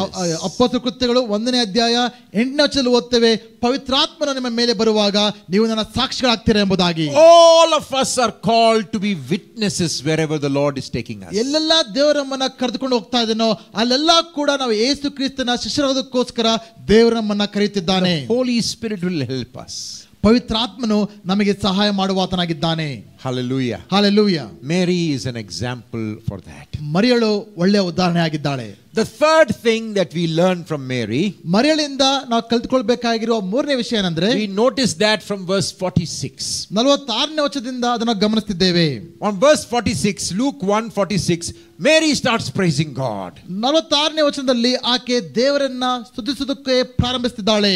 ಅಪೊಸ್ತಲ ಕೃತ್ಯಗಳು 1ನೇ ಅಧ್ಯಾಯ 8ನೇ ವಚನದಲ್ಲಿ ಓದ್ತೇವೆ, ಪವಿತ್ರಾತ್ಮನು ನಿಮ್ಮ ಮೇಲೆ ಬರುವಾಗ ನೀವು ನನ್ನ ಸಾಕ್ಷಿಗಳಾಗ್ತೀರಾ ಎಂಬುದಾಗಿ. All of us are called to be witnesses wherever the Lord is taking us. ಎಲ್ಲೆಲ್ಲ ದೇವರು ನಮ್ಮನ್ನ ಕರೆದುಕೊಂಡು ಹೋಗ್ತಾ ಇದ್ದಾನೋ ಅಲ್ಲೆಲ್ಲ ಕೂಡ ನಾವು ಯೇಸು ಕ್ರಿಸ್ತನ ಶಿಷ್ಯರಾಗೋದಕ್ಕೋಸ್ಕರ ದೇವರು ನಮ್ಮನ್ನ ಕರೆಯುತ್ತಿದ್ದಾನೆ. The Holy Spirit will help us. ಪವಿತ್ರಾತ್ಮನು ನಮಗೆ ಸಹಾಯ ಮಾಡುವಾತನಾಗಿದ್ದಾನೆ. Hallelujah. Hallelujah. Mary is an example for that. ಮರಿಯಳು ಒಳ್ಳೆಯ ಉದಾಹರಣೆ ಆಗಿದ್ದಾಳೆ. The third thing that we learn from Mary, ಮರಿಯಳಿಂದ ನಾವು ಕಲಿತುಕೊಳ್ಳಬೇಕಾಗಿರುವ ಮೂರನೇ ವಿಷಯ ಏನಂದ್ರೆ, we notice that from verse 46. 46ನೇ ವಚನದಿಂದ ಅದನ್ನು ಗಮನಿಸುತ್ತಿದ್ದೇವೆ. On verse 46, Luke 1:46, Mary starts praising God. 46ನೇ ವಚನದಲ್ಲಿ ಆಕೆ ದೇವರನ್ನ ಸ್ತುತಿಸುವುದಕ್ಕೆ ಪ್ರಾರಂಭಿಸುತ್ತಿದ್ದಾಳೆ.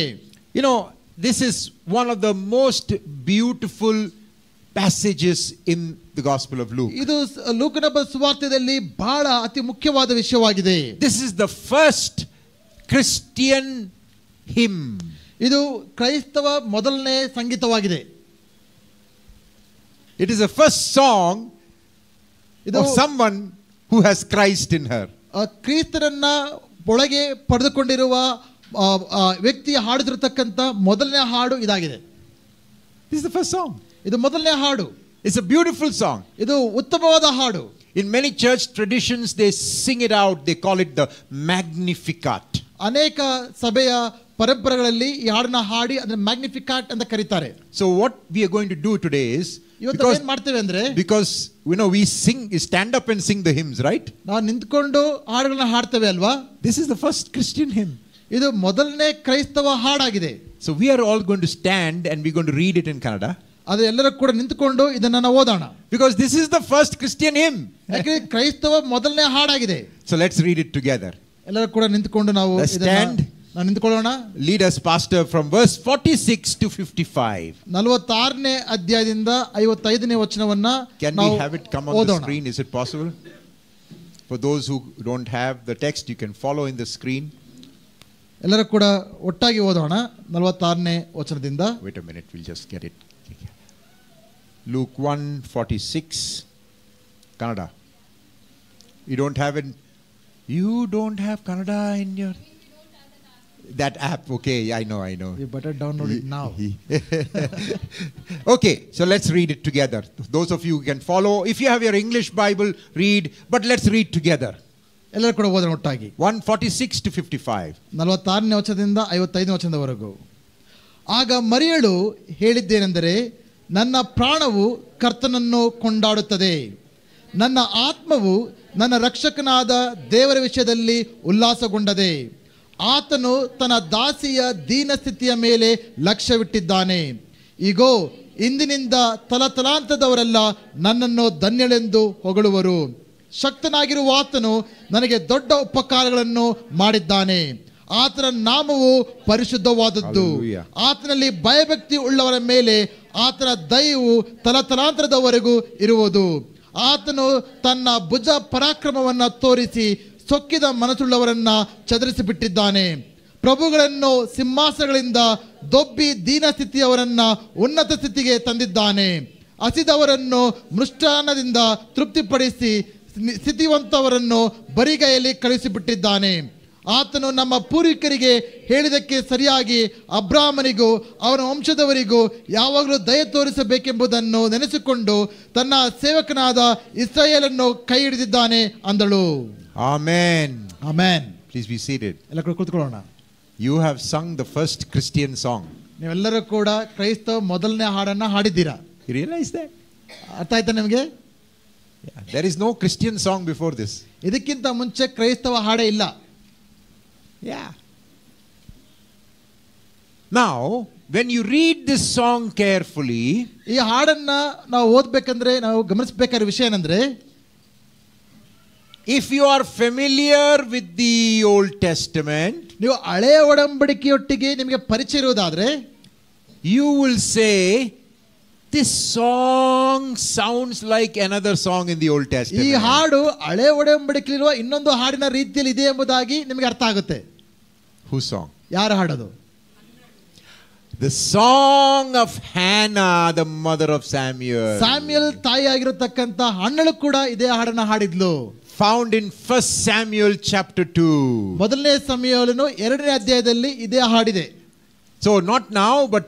You know, this is one of the most beautiful passages in the Gospel of Luke. ಇದು ಲೂಕನ ಸುವಾರ್ತೆಯಲ್ಲಿ ಬಹಳ ಅತಿ ಮುಖ್ಯವಾದ ವಿಷಯವಾಗಿದೆ. This is the first Christian hymn. ಇದು ಕ್ರೈಸ್ತವ ಮೊದಲನೇ ಸಂಗೀತವಾಗಿದೆ. It is the first song of someone who has Christ in her. ಕ್ರಿಸ್ತನನ್ನ ಒಳಗೆ ಪಡೆದುಕೊಂಡಿರುವ ವ್ಯಕ್ತಿ ಹಾಡುತ್ತಿರತಕ್ಕಂತ ಮೊದಲನೇ ಹಾಡು ಇದಾಗಿದೆ. This is the first song. ಇದು ಮೊದಲನೇ ಹಾಡು. It's a beautiful song. ಇದು ಉತ್ತಮವಾದ ಹಾಡು. In many church traditions they sing it out, they call it the Magnificat. ಅನೇಕ ಸಭೆಯ ಪರಂಪರೆಗಳಲ್ಲಿ ಈ ಹಾಡನ್ನ ಹಾಡಿ ಅದನ್ನ ಮ್ಯಾಗ್ನಿಫಿಕಾಟ್ ಅಂತ ಕರೀತಾರೆ. So what we are going to do today is, ಇವತ್ತು ಏನು ಮಾಡ್ತೇವೆ ಅಂದ್ರೆ, because you know we stand up and sing the hymns, right? ನಾವು ನಿಂತ್ಕೊಂಡು ಹಾಡುಗಳನ್ನ ಹಾಡ್ತೇವೆ ಅಲ್ವಾ? This is the first Christian hymn. ಇದು ಮೊದಲನೇ ಕ್ರೈಸ್ತವ ಹಾಡಾಗಿದೆ. So we are all going to stand and we're going to read it in Kannada. ಅದು ಎಲ್ಲರೂ ಕೂಡ ನಿಂತುಕೊಂಡು ಇದನ್ನ ನಾವು ಓದೋಣ. Because this is the first Christian hymn. ಯಾಕಂದ್ರೆ ಕ್ರೈಸ್ತವ ಮೊದಲನೇ ಹಾಡಾಗಿದೆ. So let's read it together. ಎಲ್ಲರೂ ಕೂಡ ನಿಂತುಕೊಂಡು ನಾವು ನಾವು ನಿಂತುಕೊಳ್ಳೋಣ. Lead us, pastor, from verse 46 to 55. 46ನೇ ಅಧ್ಯಾಯದಿಂದ 55ನೇ ವಚನವನ್ನ Can we have it come on the screen? Is it possible? For those who don't have the text, you can follow in the screen. ಎಲ್ಲರೂ ಕೂಡ ಒಟ್ಟಾಗಿ ಓದೋಣ. 46ನೇ ವಚನದಿಂದ. Wait a minute, we'll just get it. Luke 1:46, Kannada. You don't have it. You don't have Kannada in your that app. Okay, I know. You better download it now. Okay, so let's read it together. Those of you who can follow, if you have your English Bible, read, but let's read together. ಎಲ್ಲರೂ ಕೂಡ ಓದೋಣ ಒಟ್ಟಾಗಿ. 1:46 to 55. 46ನೇ ವಚನದಿಂದ 55ನೇ ವಚನದವರೆಗೂ. ಆಗ ಮರಿಯಳು ಹೇಳಿದ್ದೇನೆಂದರೆ, ನನ್ನ ಪ್ರಾಣವು ಕರ್ತನನ್ನು ಕೊಂಡಾಡುತ್ತದೆ, ನನ್ನ ಆತ್ಮವು ನನ್ನ ರಕ್ಷಕನಾದ ದೇವರ ವಿಷಯದಲ್ಲಿ ಉಲ್ಲಾಸಗೊಂಡದೆ. ಆತನು ತನ್ನ ದಾಸಿಯ ದೀನಸ್ಥಿತಿಯ ಮೇಲೆ ಲಕ್ಷ್ಯವಿಟ್ಟಿದ್ದಾನೆ. ಈಗೋ ಇಂದಿನಿಂದ ತಲತಲಾಂತದವರೆಲ್ಲ ನನ್ನನ್ನು ಧನ್ಯಳೆಂದು ಹೊಗಳುವರು. ಶಕ್ತನಾಗಿರುವ ಆತನು ನನಗೆ ದೊಡ್ಡ ಉಪಕಾರಗಳನ್ನು ಮಾಡಿದ್ದಾನೆ. ಆತನ ನಾಮವು ಪರಿಶುದ್ಧವಾದದ್ದು. ಆತನಲ್ಲಿ ಭಯಭಕ್ತಿ ಉಳ್ಳವರ ಮೇಲೆ ಆತನ ದಯವು ತಲತಲಾಂತರದವರೆಗೂ ಇರುವುದು. ಆತನು ತನ್ನ ಭುಜ ಪರಾಕ್ರಮವನ್ನು ತೋರಿಸಿ ಸೊಕ್ಕಿದ ಮನಸ್ಸುಳ್ಳವರನ್ನ ಚದರಿಸಿ ಬಿಟ್ಟಿದ್ದಾನೆ. ಪ್ರಭುಗಳನ್ನು ಸಿಂಹಾಸನಗಳಿಂದ ದೊಬ್ಬಿ ದೀನ ಸ್ಥಿತಿಯವರನ್ನ ಉನ್ನತ ಸ್ಥಿತಿಗೆ ತಂದಿದ್ದಾನೆ. ಹಸಿದವರನ್ನು ಮೃಷ್ಟಾನ್ನದಿಂದ ತೃಪ್ತಿಪಡಿಸಿ ಸ್ಥಿತಿವಂತವರನ್ನು ಬರಿಗೈಯಲ್ಲಿ ಕಳಿಸಿಬಿಟ್ಟಿದ್ದಾನೆ. ಆತನು ನಮ್ಮ ಪೂರ್ವಿಕರಿಗೆ ಹೇಳಿದಕ್ಕೆ ಸರಿಯಾಗಿ ಅಬ್ರಾಹ್ಮನಿಗೂ ಅವನ ವಂಶದವರಿಗೂ ಯಾವಾಗಲೂ ದಯೆ ತೋರಿಸಬೇಕೆಂಬುದನ್ನು ನೆನೆಸಿಕೊಂಡು ತನ್ನ ಸೇವಕನಾದ ಇಸ್ರಾಯೇಲನ್ನು ಕೈ ಹಿಡಿದಿದ್ದಾನೆ ಅಂದಳು. Amen. Amen. Please be seated. ಎಲ್ಲ ಕೂತ್ಕೊಳ್ಳೋಣ. You have sung the first Christian song. ನೀವೆಲ್ಲರೂ ಕೂಡ ಕ್ರೈಸ್ತವ ಮೊದಲನೇ ಹಾಡನ್ನ ಹಾಡಿದ್ದೀರಾ. You realize that? ಅರ್ಥ ಆಯ್ತಾ ನಿಮಗೆ? Yeah. There is no Christian song before this. ಇದಕ್ಕಿಂತ ಮುಂಚೆ ಕ್ರೈಸ್ತವ ಹಾಡೇ ಇಲ್ಲ. Yeah. Now, when you read this song carefully, ಈ ಹಾಡನ್ನ ನಾವು ಓದಬೇಕಂದ್ರೆ ನಾವು ಗಮನಿಸಬೇಕಾದ ವಿಷಯ ಏನಂದ್ರೆ, if you are familiar with the Old Testament, ನೀವು ಹಳೆಯ ಒಡಂಬಡಿಕೆಯೊಟ್ಟಿಗೆ ನಿಮಗೆ ಪರಿಚಯ ಇರುವುದಾದ್ರೆ, you will say this song sounds like another song in the Old Testament. ಈ ಹಾಡು ಹಳೆಯ ಒಡಂಬಡಿಕೆಯಲ್ಲಿರುವ ಇನ್ನೊಂದು ಹಾಡಿನ ರೀತಿಯಲ್ಲಿ ಇದೆ ಎಂಬುದಾಗಿ ನಿಮಗೆ ಅರ್ಥ ಆಗುತ್ತೆ. Whose song? ಯಾರು ಹಾಡೋದು? The song of Hannah, the mother of Samuel. Samuel ತಾಯಿಯಾಗಿರತಕ್ಕಂತ ಹಣ್ಣಳು ಕೂಡ ಇದೇ ಹಾಡನ್ನ ಹಾಡಿದ್ಲು. Found in 1 Samuel chapter 2. ಮೊದಲನೇ ಸಮುವೇಲನು 2ನೇ ಅಧ್ಯಾಯದಲ್ಲಿ ಇದೇ ಹಾಡಿದೆ. So not now, but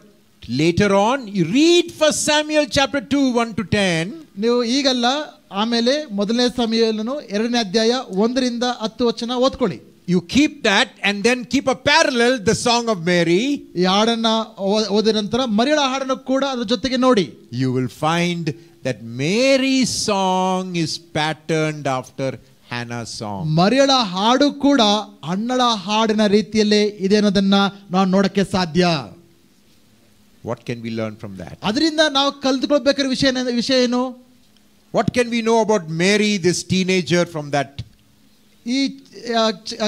later on, you read 1 Samuel chapter 2, 1 to 10. ನೀವು ಈಗಲ್ಲ, ಆಮೇಲೆ ಮೊದಲನೇ ಸಮುವೇಲನು 2ನೇ ಅಧ್ಯಾಯ 1 ರಿಂದ 10 ವಚನ ಓದ್ಕೊಳ್ಳಿ. You keep that and then keep a parallel, the song of Mary. ಈ ಹಾಡನ್ನ ಓದಿದ ನಂತರ ಮರಿಯಳ ಹಾಡನ್ನು ಕೂಡ ಅದರ ಜೊತೆಗೆ ನೋಡಿ. You will find that Mary's song is patterned after Hannah's song. ಮರಿಯಳ ಹಾಡು ಕೂಡ ಹಣ್ಣಳ ಹಾಡಿನ ರೀತಿಯಲ್ಲೇ ಇದೆ ಅನ್ನೋದನ್ನ ನಾವು ನೋಡಕ್ಕೆ ಸಾಧ್ಯ. What can we learn from that? ಅದರಿಂದ ನಾವು ಕಲಿತುಕೊಳ್ಬೇಕಾದ ವಿಷಯ ಏನು? What can we know about Mary, this teenager, from that? ಈ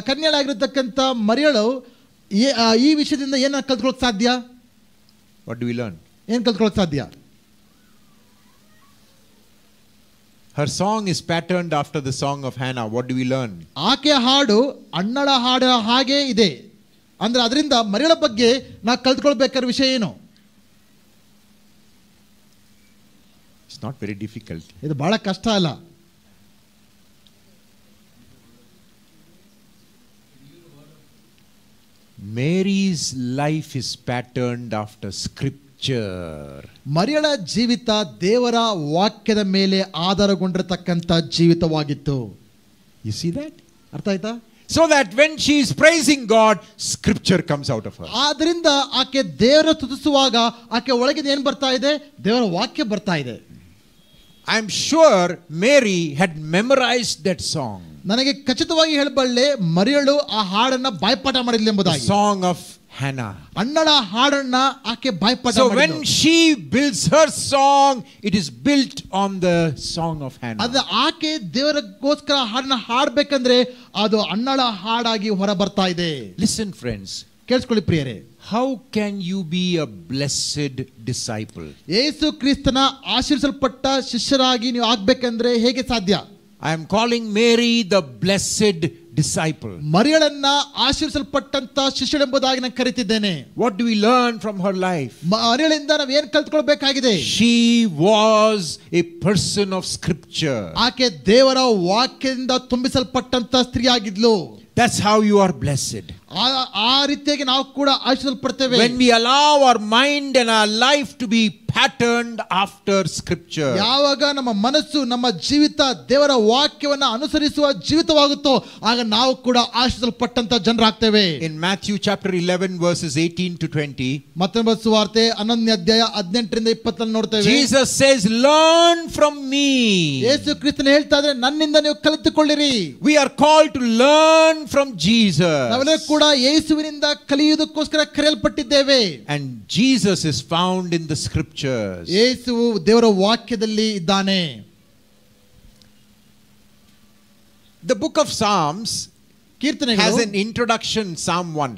ಕನ್ಯಳಾಗಿರತಕ್ಕಂಥ ಮರಿಯಳು ಈ ವಿಷಯದಿಂದ ಏನು ಕಲ್ತ್ಕೊಳ್ಳೋಕೆ ಸಾಧ್ಯ? What do we learn? ಏನು ಕಲ್ತ್ಕೊಳ್ಳೋಕೆ ಸಾಧ್ಯ? Her song is patterned after the song of Hannah. What do we learn? ಆಕೆಯ ಹಾಡು ಹಣ್ಣಳ ಹಾಡ ಹಾಗೆ ಇದೆ. ಅಂದ್ರೆ ಅದರಿಂದ ಮರಿಯಳ ಬಗ್ಗೆ ನಾವು ಕಲ್ತ್ಕೊಳ್ಬೇಕಾದ ವಿಷಯ ಏನು? It's not very difficult. ಇದು ಬಹಳ ಕಷ್ಟ ಅಲ್ಲ. Mary's life is patterned after scripture. ಮರಿಯಳ ಜೀವಿತ ದೇವರ ವಾಕ್ಯದ ಮೇಲೆ ಆಧಾರಗೊಂಡಿರತಕ್ಕಂಥ ಜೀವಿತವಾಗಿತ್ತು. You see that? ಅರ್ಥ ಆಯ್ತಾ? So that when she is praising God, scripture comes out of her. ಆದ್ರಿಂದ ಆಕೆ ದೇವರ ಸ್ತುತಿಸುವಾಗ ಆಕೆ ಒಳಗಿಂದ ಏನು ಬರ್ತಾ ಇದೆ? ದೇವರ ವಾಕ್ಯ ಬರ್ತಾ ಇದೆ. I am sure Mary had memorized that song. ನನಗೆ ಖಚಿತವಾಗಿ ಹೇಳಬಲ್ಲೆ ಮರಿಯಳು ಆ ಹಾಡನ್ನ ಬಾಯ್ಪಾಠ ಮಾಡಿದ್ಲು ಎಂಬುದಾಗಿ. The song of Hannah. ಹಣ್ಣಳ ಹಾಡನ್ನ ಆಕೆ ಬಾಯ್ಪಾಠ So ಮಾಡಿದ್ಲು. when she builds her song, it is built on the song of Hannah. ಅದು ಆಕೆ ದೇವರಿಗೋಸ್ಕರ ಹಾಡನ್ನ ಹಾಡಬೇಕಂದ್ರೆ ಅದು ಹಣ್ಣಳ ಹಾಡಾಗಿ ಹೊರ ಬರ್ತಾ ಇದೆ. Listen friends. ಕೇಳಿಸ್ಕೊಳ್ಳಿ ಪ್ರಿಯರೇ. How can you be a blessed disciple? ಯೇಸು ಕ್ರಿಸ್ತನ ಆಶೀರ್ವದಿಸಲ್ಪಟ್ಟ ಶಿಷ್ಯರಾಗಿ ನೀವು ಆಗಬೇಕಂದ್ರೆ ಹೇಗೆ ಸಾಧ್ಯ? I am calling Mary the blessed disciple. ಮರಿಯಳನ್ನ ಆಶೀರ್ವದಿಸಲ್ಪಟ್ಟಂತ ಶಿಷ್ಯಳೆಂಬುದಾಗಿ ನಾನು ಕರೀತಿದ್ದೇನೆ. What do we learn from her life? ಮರಿಯಳಿಂದ ನಾವು ಏನು ಕಲ್ತ್ಕೊಳ್ಬೇಕಾಗಿದೆ? She was a person of scripture. ಆಕೆ ದೇವರ ವಾಕ್ಯದಿಂದ ತುಂಬಿಸಲ್ಪಟ್ಟಂತ ಸ್ತ್ರೀಯಾಗಿದ್ಲು. That's how you are blessed. ಆ ರೀತಿಯಾಗಿ ನಾವು ಕೂಡ ಆಶೀರ್ವದಿಸಲ್ಪಡ್ತೇವೆ. When we allow our mind and our life to be patterned after scripture. ಯಾವಾಗ ನಮ್ಮ ಮನಸ್ಸು ನಮ್ಮ ಜೀವಿತ ದೇವರ ವಾಕ್ಯವನ್ನು ಅನುಸರಿಸುವ ಜೀವಿತವಾಗುತ್ತೋ ಆಗ ನಾವು ಕೂಡ ಆಶೀರ್ವದಿಸಲ್ಪಟ್ಟಂತ ಜನರಾಗ್ತೇವೆ. In Matthew chapter 11 verses 18 to 20, ಮತ್ತಾಯ ಸುವಾರ್ತೆ 11ನೇ ಅಧ್ಯಾಯ 18 ರಿಂದ 20 ನೋಡ್ತೇವೆ. Jesus says, "Learn from me." ಯೇಸು ಕ್ರಿಸ್ತನು ಹೇಳ್ತಾ ಇದ್ದಾರೆ, ನನ್ನಿಂದ ನೀವು ಕಲಿತುಕೊಳ್ಳಿರಿ. We are called to learn from Jesus. ನಾವೆಲ್ಲರೂ ಕೂಡ ಯೇಸುವಿನಿಂದ ಕಲಿಯುವುದಕ್ಕೋಸ್ಕರ ಕರೆಯಲ್ಪಟ್ಟಿದ್ದೇವೆ. And Jesus is found in the scriptures. ಯೇಸುವು ದೇವರ ವಾಕ್ಯದಲ್ಲಿ ಇದ್ದಾನೆ. The book of Psalms has ಕೀರ್ತನೆಗಳು an introduction, Psalm 1.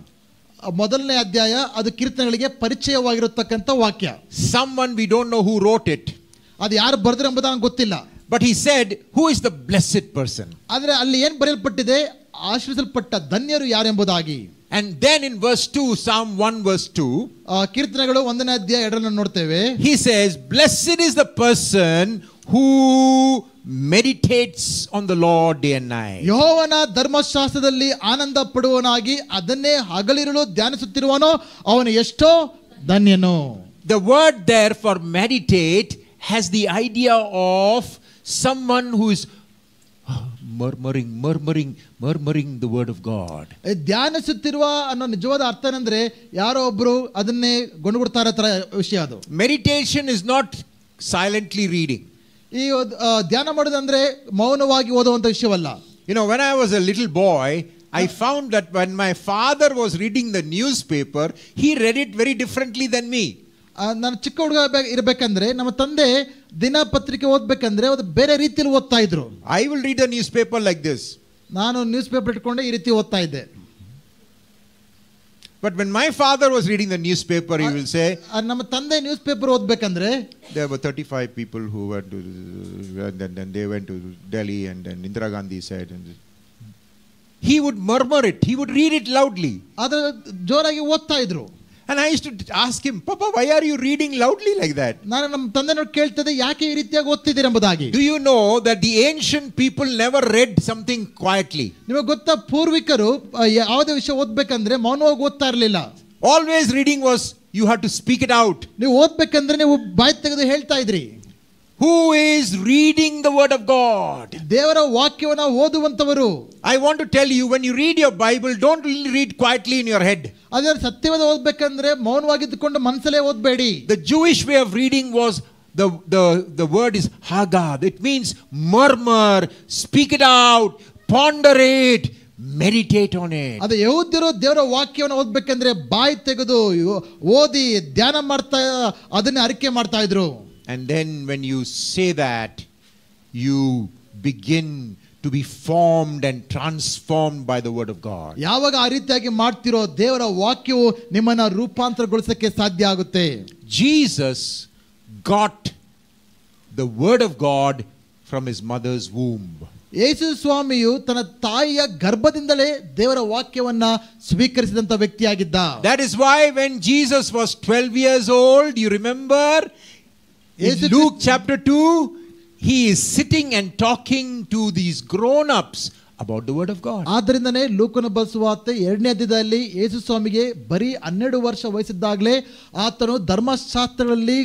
ಮೊದಲನೇ ಅಧ್ಯಾಯ ಅದು ಕೀರ್ತನೆಗಳಿಗೆ ಪರಿಚಯವಾಗಿರತಕ್ಕಂತ ವಾಕ್ಯ. Someone we don't know who wrote it. ಅದು ಯಾರು ಬರೆದ್ರು ಎಂಬುದು ನನಗೆ ಗೊತ್ತಿಲ್ಲ. But he said, who is the blessed person? ಆದ್ರೆ ಅಲ್ಲಿ ಏನು ಬರೆಯಲ್ಪಟ್ಟಿದೆ? ಆಶೀರ್ವದಿಸಲ್ಪಟ್ಟ ಧನ್ಯರು ಯಾರೆಂಬುದಾಗಿ. And then in verse 2, Psalm 1 verse 2, ಕೀರ್ತನೆಗಳು 1ನೇ ಅಧ್ಯಾಯ 2 ನೋಡ್ತೇವೆ. he says, blessed is the person who meditates on the Lord day and night. ಯೆಹೋವನ ಧರ್ಮಶಾಸ್ತ್ರದಲ್ಲಿ ಆನಂದ ಪಡುವವನಾಗಿ ಅದನ್ನೇ ಹಗಲಿರುಳು ಧ್ಯಾನಿಸುತ್ತಿರುವನೋ ಅವನು ಎಷ್ಟೋ ಧನ್ಯನು. The word there for meditate has the idea of someone who is murmuring the word of God. ಧ್ಯಾನಿಸುತ್ತಿರುವ ಅನ್ನೋ ನಿಜವಾದ ಅರ್ಥ ಏನಂದ್ರೆ ಯಾರೋ ಒಬ್ರು ಅದನ್ನೇ ಗೊಣಗುಡ್ತಾ ಇರೋ ತರ ವಿಷಯ ಅದು. Meditation is not silently reading. ಈ ಧ್ಯಾನ ಮಾಡೋದಂದ್ರೆ ಮೌನವಾಗಿ ಓದುವಂತ ವಿಷಯವಲ್ಲ. You know, when I was a little boy, I found that when my father was reading the newspaper, he read it very differently than me. ನಾನು ಚಿಕ್ಕ ಹುಡುಗ ಇರಬೇಕಂದ್ರೆ ನಮ್ಮ ತಂದೆ ದಿನಪತ್ರಿಕೆ ಓದ್ಬೇಕಂದ್ರೆ ಅದು ಬೇರೆ ರೀತಿಯಲ್ಲಿ ಓದ್ತಾ ಇದ್ರು. I will read the newspaper like this. ನಾನು ನ್ಯೂಸ್ ಪೇಪರ್ ಇಟ್ಕೊಂಡು ಈ ರೀತಿ ಓದ್ತಾ ಇದ್ದೆ. But when my father was reading the newspaper, he will say, ನಮ್ಮ ತಂದೆ news paper ಓದ್ಬೇಕಂದ್ರೆ there were 35 people who went to, and then they went to Delhi, and then Indira Gandhi said, and he would murmur it, he would read it loudly. ಅದು ಜೋರಾಗಿ ಓದ್ತಾ ಇದ್ರು. And I used to ask him, Papa, why are you reading loudly like that? ನಾನು ನಮ್ಮ ತಂದೆ ನೋಡಿ ಕೇಳ್ತಿದ್ದೆ, ಯಾಕೆ ಈ ರೀತಿಯಾಗಿ ಓದ್ತಿದ್ದೀರಾ ಎಂಬುದಾಗಿ. Do you know that the ancient people never read something quietly? ನಿಮಗೆ ಗೊತ್ತಾ, ಪೂರ್ವಿಕರು ಯಾವುದೇ ವಿಷಯ ಓದ್ಬೇಕಂದ್ರೆ ಮೌನವಾಗಿ ಓದ್ತಾ ಇರಲಿಲ್ಲ. Always reading was, you had to speak it out. ನೀವು ಓದ್ಬೇಕಂದ್ರೆ ನೀವು ಬಾಯಿ ತೆಗೆದು ಹೇಳ್ತಾ ಇದ್ರಿ. Who is reading the word of God? ದೇವರ ವಾಕ್ಯವನ್ನು ಓದುವಂತವರು. I want to tell you, when you read your Bible, don't read quietly in your head. ಅದರ ಸತ್ಯವಾದ ಓದಬೇಕಂದ್ರೆ ಮೌನವಾಗಿದ್ದುಕೊಂಡು ಮನಸ್ಸಲ್ಲೇ ಓದಬೇಡಿ. The Jewish way of reading was the word is hagad. It means murmur, speak it out, ponder it, meditate on it. ಅದು ಯಹೂದ್ಯರು ದೇವರ ವಾಕ್ಯವನ್ನು ಓದಬೇಕಂದ್ರೆ ಬಾಯಿ ತೆಗೆದು ಓದಿ ಧ್ಯಾನ ಮಾಡ್ತಾ ಅದನ್ನ ಅರಿಕೆ ಮಾಡ್ತಾ ಇದ್ರು. And then when you say that, you begin to be formed and transformed by the word of God. ಯಾವಾಗ ಆ ರೀತಿಯಾಗಿ ಮಾಡ್ತಿರೋ ದೇವರ ವಾಕ್ಯವು ನಿಮ್ಮನ್ನ ರೂಪಾಂತರಗೊಳಿಸಕ್ಕೆ ಸಾಧ್ಯ ಆಗುತ್ತೆ. Jesus got the word of God from his mother's womb. ಯೇಸು ಸ್ವಾಮಿಯು ತನ್ನ ತಾಯಿಯ ಗರ್ಭದಿಂದಲೇ ದೇವರ ವಾಕ್ಯವನ್ನ ಸ್ವೀಕರಿಸಿದಂತ ವ್ಯಕ್ತಿಯಾಗಿದ್ದ. That is why when Jesus was 12 years old, you remember, in Luke chapter 2, he is sitting and talking to these grown-ups about the word of God. ಆದ್ದರಿಂದನೇ ಲೂಕನ ಬರೆಸುವಾರ್ತೆ 2ನೇ ಅಧ್ಯಾಯದಲ್ಲಿ ಯೇಸು ಸ್ವಾಮಿಗೆ ಬರೀ 12 ವರ್ಷ ವಯಸ್ಸಿದ್ದಾಗಲೇ ಆತನು ಧರ್ಮಶಾಸ್ತ್ರಗಳಲ್ಲಿ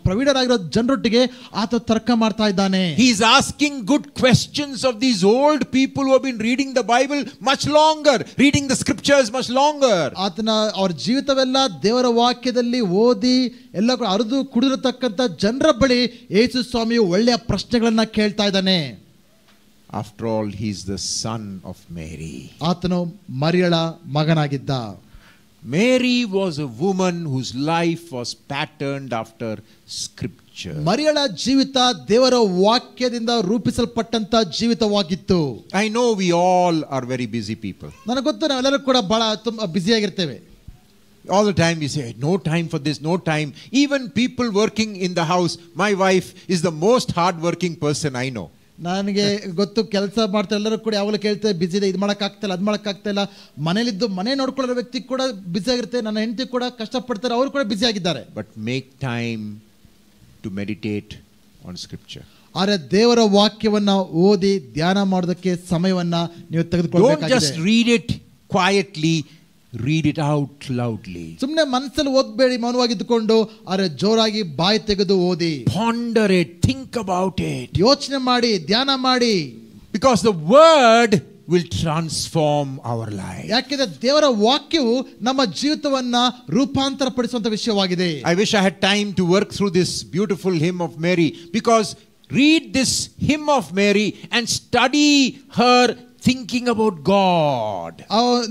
ಪ್ರವೀಣರಾಗಿರೋ ಜನರೊಟ್ಟಿಗೆ ಆತ ತರ್ಕ ಮಾಡ್ತಾ ಇದ್ದಾನೆ. He is asking good questions of these old people who have been reading the Bible much longer, reading the scriptures much longer. ಆತನ ಅವರ ಜೀವಿತವೆಲ್ಲ ದೇವರ ವಾಕ್ಯದಲ್ಲಿ ಓದಿ ಎಲ್ಲ ಅರಿದು ಕುಡಿದಿರತಕ್ಕಂತ ಜನರ ಬಳಿ ಯೇಸು ಸ್ವಾಮಿಯು ಒಳ್ಳೆಯ ಪ್ರಶ್ನೆಗಳನ್ನ ಕೇಳ್ತಾ ಇದ್ದಾನೆ. After all, he is the son of Mary. ಆತನು ಮರಿಯಳ ಮಗನಾಗಿದ್ದ. Mary was a woman whose life was patterned after scripture. ಮರಿಯಳ ಜೀವಿತ ದೇವರ ವಾಕ್ಯದಿಂದ ರೂಪಿಸಲ್ಪಟ್ಟಂತ ಜೀವಿತವಾಗಿತ್ತು. I know we all are very busy people. ನನಗೆ ಗೊತ್ತು ನಾವೆಲ್ಲರೂ ಕೂಡ ಬಹಳ ಬ್ಯುಸಿಯಾಗಿರ್ತೇವೆ. All the time we say, no time for this, no time. Even people working in the house, my wife is the most hard working person I know. ನನಗೆ ಗೊತ್ತು, ಕೆಲಸ ಮಾಡ್ತಾ ಎಲ್ಲರೂ ಕೂಡ ಯಾವಾಗಲೂ ಕೇಳ್ತೇವೆ, ಬಿಸಿ ಇದೆ, ಇದು ಮಾಡೋಕ್ಕಾಗ್ತಿಲ್ಲ, ಅದು ಮಾಡೋಕ್ಕಾಗ್ತಿಲ್ಲ. ಮನೇಲಿದ್ದು ಮನೆ ನೋಡ್ಕೊಳ್ಳೋ ವ್ಯಕ್ತಿ ಕೂಡ ಬಿಸಿ ಆಗಿರುತ್ತೆ, ನನ್ನ ಹೆಂಡತಿ ಕೂಡ ಕಷ್ಟಪಡ್ತಾರೆ, ಅವರು ಕೂಡ ಬಿಸಿ ಆಗಿದ್ದಾರೆ. But make time to meditate on scripture. ಆದರೆ ದೇವರ ವಾಕ್ಯವನ್ನ ಓದಿ ಧ್ಯಾನ ಮಾಡೋದಕ್ಕೆ ಸಮಯವನ್ನ ನೀವು ತೆಗೆದುಕೊಳ್ಳಬೇಕಾಗಿದೆ. Don't just read it quietly, read it out loudly. ಸುಮ್ಮನೆ ಮನಸ್ಸಲ್ಲಿ ಓದಬೇಡಿ ಮೌನವಾಗಿದ್ದುಕೊಂಡು, ಆದರೆ ಜೋರಾಗಿ ಬಾಯಿ ತೆಗೆದು ಓದಿ. Ponder it, think about it. ಯೋಚನೆ ಮಾಡಿ, ಧ್ಯಾನ ಮಾಡಿ. Because the word will transform our life. ಯಾಕೆಂದ್ರೆ ದೇವರ ವಾಕ್ಯವು ನಮ್ಮ ಜೀವಿತವನ್ನ ರೂಪಾಂತರ ಪಡಿಸುವಂತ ವಿಷಯವಾಗಿದೆ. I wish I had time to work through this beautiful hymn of Mary, because read this hymn of Mary and study her thinking about God.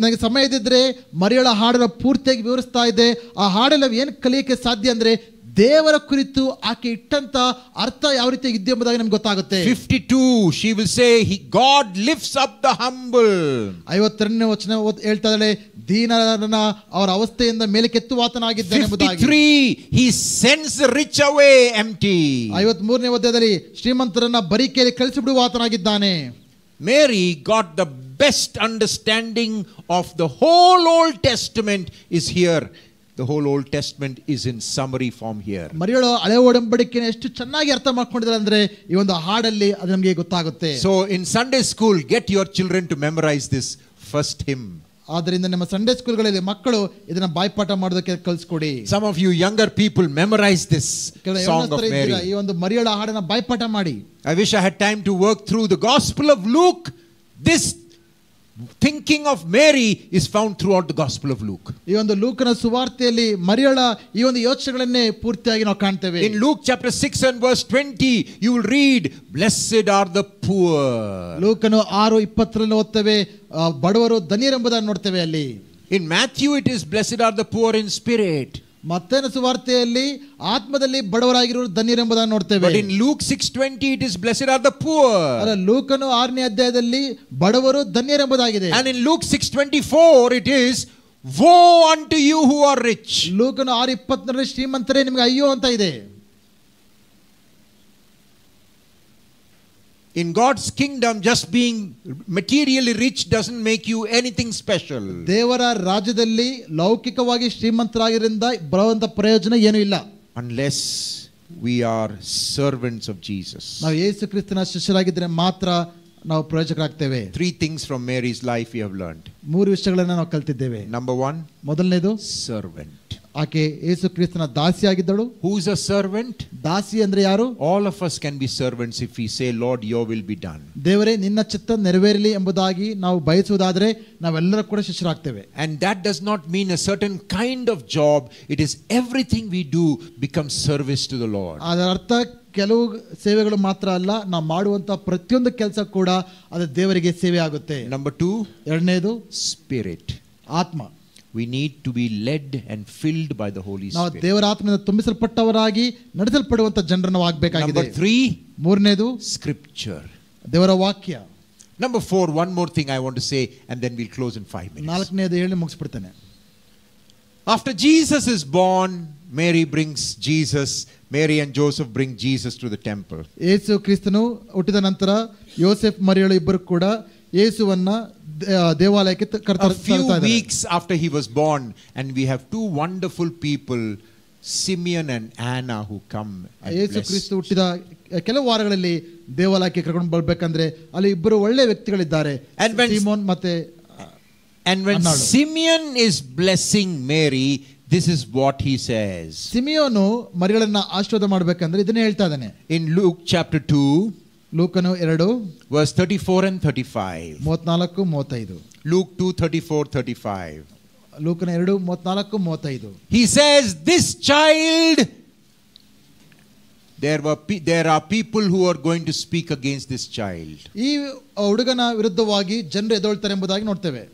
ನನಗೆ ಸಮಯ ಇದ್ದಿದ್ರೆ ಮರಿಯಳ ಹಾಡನ್ನು ಪೂರ್ತಿಯಾಗಿ ವಿವರಿಸ್ತಾ ಇದ್ದೆ. ಆ ಹಾಡಲ್ಲಿ ಏನು ಕಲಿಯಕ್ಕೆ ಸಾಧ್ಯ ಅಂದ್ರೆ ದೇವರ ಕುರಿತು ಆಕೆ ಇಟ್ಟಂತ ಅರ್ಥ ಯಾವ ರೀತಿ ಇದೆ ಎಂಬುದಾಗಿ ನಮ್ಗೆ ಗೊತ್ತಾಗುತ್ತೆ. 52 she will say, God lifts up the humble. 52ನೇ ವಚನ ಹೇಳ್ತಾ ಇದ್ದಾಳೆ, ದೀನರನ್ನ ಅವರ ಅವಸ್ಥೆಯಿಂದ ಮೇಲೆ ಕೆತ್ತುವಾತನಾಗಿದ್ದಾನೆ ಎಂಬುದಾಗಿ. 53 he sends the rich away empty. 53ನೇ ಅಧ್ಯಾಯದಲ್ಲಿ ಶ್ರೀಮಂತರನ್ನ ಬರಿಕೆಯಲ್ಲಿ ಕಳಿಸಿಬಿಡುವಾತನಾಗಿದ್ದಾನೆ. Mary got the best understanding of the whole Old Testament is here. The whole Old Testament is in summary form here. ಮರಿಯಳು ಹಳೆ ಒಡಂಬಡಿಕೆಯನ್ನು ಎಷ್ಟು ಚೆನ್ನಾಗಿ ಅರ್ಥ ಮಾಡ್ಕೊಂಡಿದ್ದಾರೆ ಅಂದ್ರೆ ಈ ಒಂದು ಹಾಡಲ್ಲಿ ಅದು ನಮಗೆ ಗೊತ್ತಾಗುತ್ತೆ. So in Sunday school, get your children to memorize this first hymn. ಆದ್ದರಿಂದ ನಿಮ್ಮ ಸಂಡೇ ಸ್ಕೂಲ್ಗಳಲ್ಲಿ ಮಕ್ಕಳು ಇದನ್ನ ಬಾಯ್ಪಾಠ ಮಾಡೋದಕ್ಕೆ ಕಲಿಸ್ಕೊಡಿ. Some of you younger people memorize this song of Mary. ಈ ಒಂದು ಮರಿಯಳ ಹಾಡನ್ನ ಬಾಯ್ಪಾಠ ಮಾಡಿ. I wish I had time to work through the Gospel of Luke This thinking of Mary is found throughout the Gospel of Luke. ಈ ಒಂದು ಲೂಕನ ಸುವಾರ್ತೆಯಲ್ಲಿ ಮರಿಯಳ ಈ ಒಂದು ಯೋಚನೆಗಳನ್ನೇ ಪೂರ್ತಿಯಾಗಿ ನಾವು ಕಾಣ್ತೇವೆ. In Luke chapter 6 and verse 20 you will read, blessed are the poor. ಲೂಕನು 6:20 ಓದ್ತೇವೆ, ಬಡವರು ಧನ್ಯರೆಂಬುದನ್ನು ನೋಡ್ತೇವೆ ಅಲ್ಲಿ. In Matthew it is, blessed are the poor in spirit. ಮತ್ತೇನ ಸುವಾರ್ತೆಯಲ್ಲಿ ಆತ್ಮದಲ್ಲಿ ಬಡವರಾಗಿರುವರು ಧನ್ಯರೆಂಬುದನ್ನು ನೋಡ್ತೇವೆ. But in Luke 6:20 it is, blessed are the poor. ಲೂಕನು 6ನೇ ಅಧ್ಯಾಯದಲ್ಲಿ ಬಡವರು ಧನ್ಯರೆಂಬುದಾಗಿದೆ. And in Luke 6:24 it is, woe unto you who are rich. ಲೂಕನು 6:24 ಶ್ರೀಮಂತರೇ ನಿಮಗೆ ಅಯ್ಯೋ ಅಂತ ಇದೆ. In God's kingdom, just being materially rich doesn't make you anything special. ದೇವರ ರಾಜ್ಯದಲ್ಲಿ ಲೌಕಿಕವಾಗಿ ಶ್ರೀಮಂತರಾಗಿರಿಂದ ಬರುವಂತ ಪ್ರಯೋಜನ ಏನೂ ಇಲ್ಲ. Unless we are servants of Jesus. ನಾವು ಯೇಸು ಕ್ರಿಸ್ತನ ಶಿಷ್ಯರಾಗಿದ್ದರೆ ಮಾತ್ರ ನಾವು ಪ್ರಯೋಜಕರಾಗ್ತೇವೆ. 3 things from Mary's life we have learned. 3 ವಿಷಯಗಳನ್ನು ನಾವು ಕಲಿತಿದ್ದೇವೆ. Number 1, ಮೊದಲನೇದು servant. ಆಕೆ ಯೇಸು ಕ್ರಿಸ್ತನ ದಾಸಿಯಾಗಿದ್ದಳು. Who is a servant? ದಾಸಿ ಅಂದ್ರೆ ಯಾರು? All of us can be servants if we say, Lord, your will be done. ದೇವರೇ ನಿನ್ನ ಚಿತ್ತ ನೆರವೇರಲಿ ಎಂಬುದಾಗಿ ನಾವು ಬಯಸುವುದಾದರೆ ನಾವೆಲ್ಲರೂ ಕೂಡ ಶಿಷ್ಯರಾಗ್ತೇವೆ. And that does not mean a certain kind of job. It is everything we do becomes service to the Lord. ಅದರ ಅರ್ಥ ಕೆಲವು ಸೇವೆಗಳು ಮಾತ್ರ ಅಲ್ಲ, ನಾವು ಮಾಡುವಂತ ಪ್ರತಿಯೊಂದು ಕೆಲಸ ಕೂಡ ಅದು ದೇವರಿಗೆ ಸೇವೆ ಆಗುತ್ತೆ. Number 2, ಎರಡನೇದು spirit. ಆತ್ಮ. We need to be led and filled by the Holy ನಾವು Spirit. ದೇವರ ಆತ್ಮದಿಂದ ತುಂಬಿಸಲ್ಪಟ್ಟವರಾಗಿ ನಡೆಸಲ್ಪಡುವಂತ ಜನರನ್ನು ಆಗಬೇಕಾಗಿದೆ. Number 3, ಮೂರನೇದು scripture. ದೇವರ ವಾಕ್ಯ. Number 4, one more thing I want to say and then we'll close in 5 minutes. ನಾಲ್ಕನೇದು ಹೇಳಿ ಮುಗಿಸ್ಬಿಡ್ತೇನೆ. After Jesus is born, Mary and Joseph bring Jesus to the temple. ಯೇಸು ಕ್ರಿಸ್ತನು ಹುಟ್ಟಿದ ನಂತರ ಯೋಸೆಫ್ ಮರಿಯಳು ಇಬ್ಬರು ಕೂಡ ಯೇಸುವನ್ನ ದೇವಾಲಯಕ್ಕೆ A few weeks after he was born, and we have 2 wonderful people, Simeon and Anna, who come and Yesu bless. ಕ್ರಿಸ್ತ ಹುಟ್ಟಿದ ಕೆಲವು ವಾರಗಳಲ್ಲಿ ದೇವಾಲಯಕ್ಕೆ ಕರ್ಕೊಂಡು ಬರ್ಬೇಕಂದ್ರೆ ಅಲ್ಲಿ ಇಬ್ಬರು ಒಳ್ಳೆ ವ್ಯಕ್ತಿಗಳಿದ್ದಾರೆ, ಸಿಮೋನ್ ಮತ್ತೆ And when Simeon is blessing Mary, this is what he says. ಸಿಮಿಯೋನು ಮರಿಯಳನ್ನ ಆಶೀರ್ವಾದ ಮಾಡಬೇಕಂದ್ರೆ ಇದನ್ನೇ ಹೇಳ್ತಾ ಇದ್ದಾನೆ. In Luke chapter 2, ಲೂಕನು 2 verse 34 and 35. 34-35. Luke 2:34-35. ಲೂಕನ 2:34-35. He says, this child, there are people who are going to speak against this child. ಈ ಹುಡುಗನ ವಿರುದ್ಧವಾಗಿ ಜನರು ಎದ್ದೇಳ್ತಾರೆ ಎಂಬುದಾಗಿ ನೋಡ್ತೇವೆ.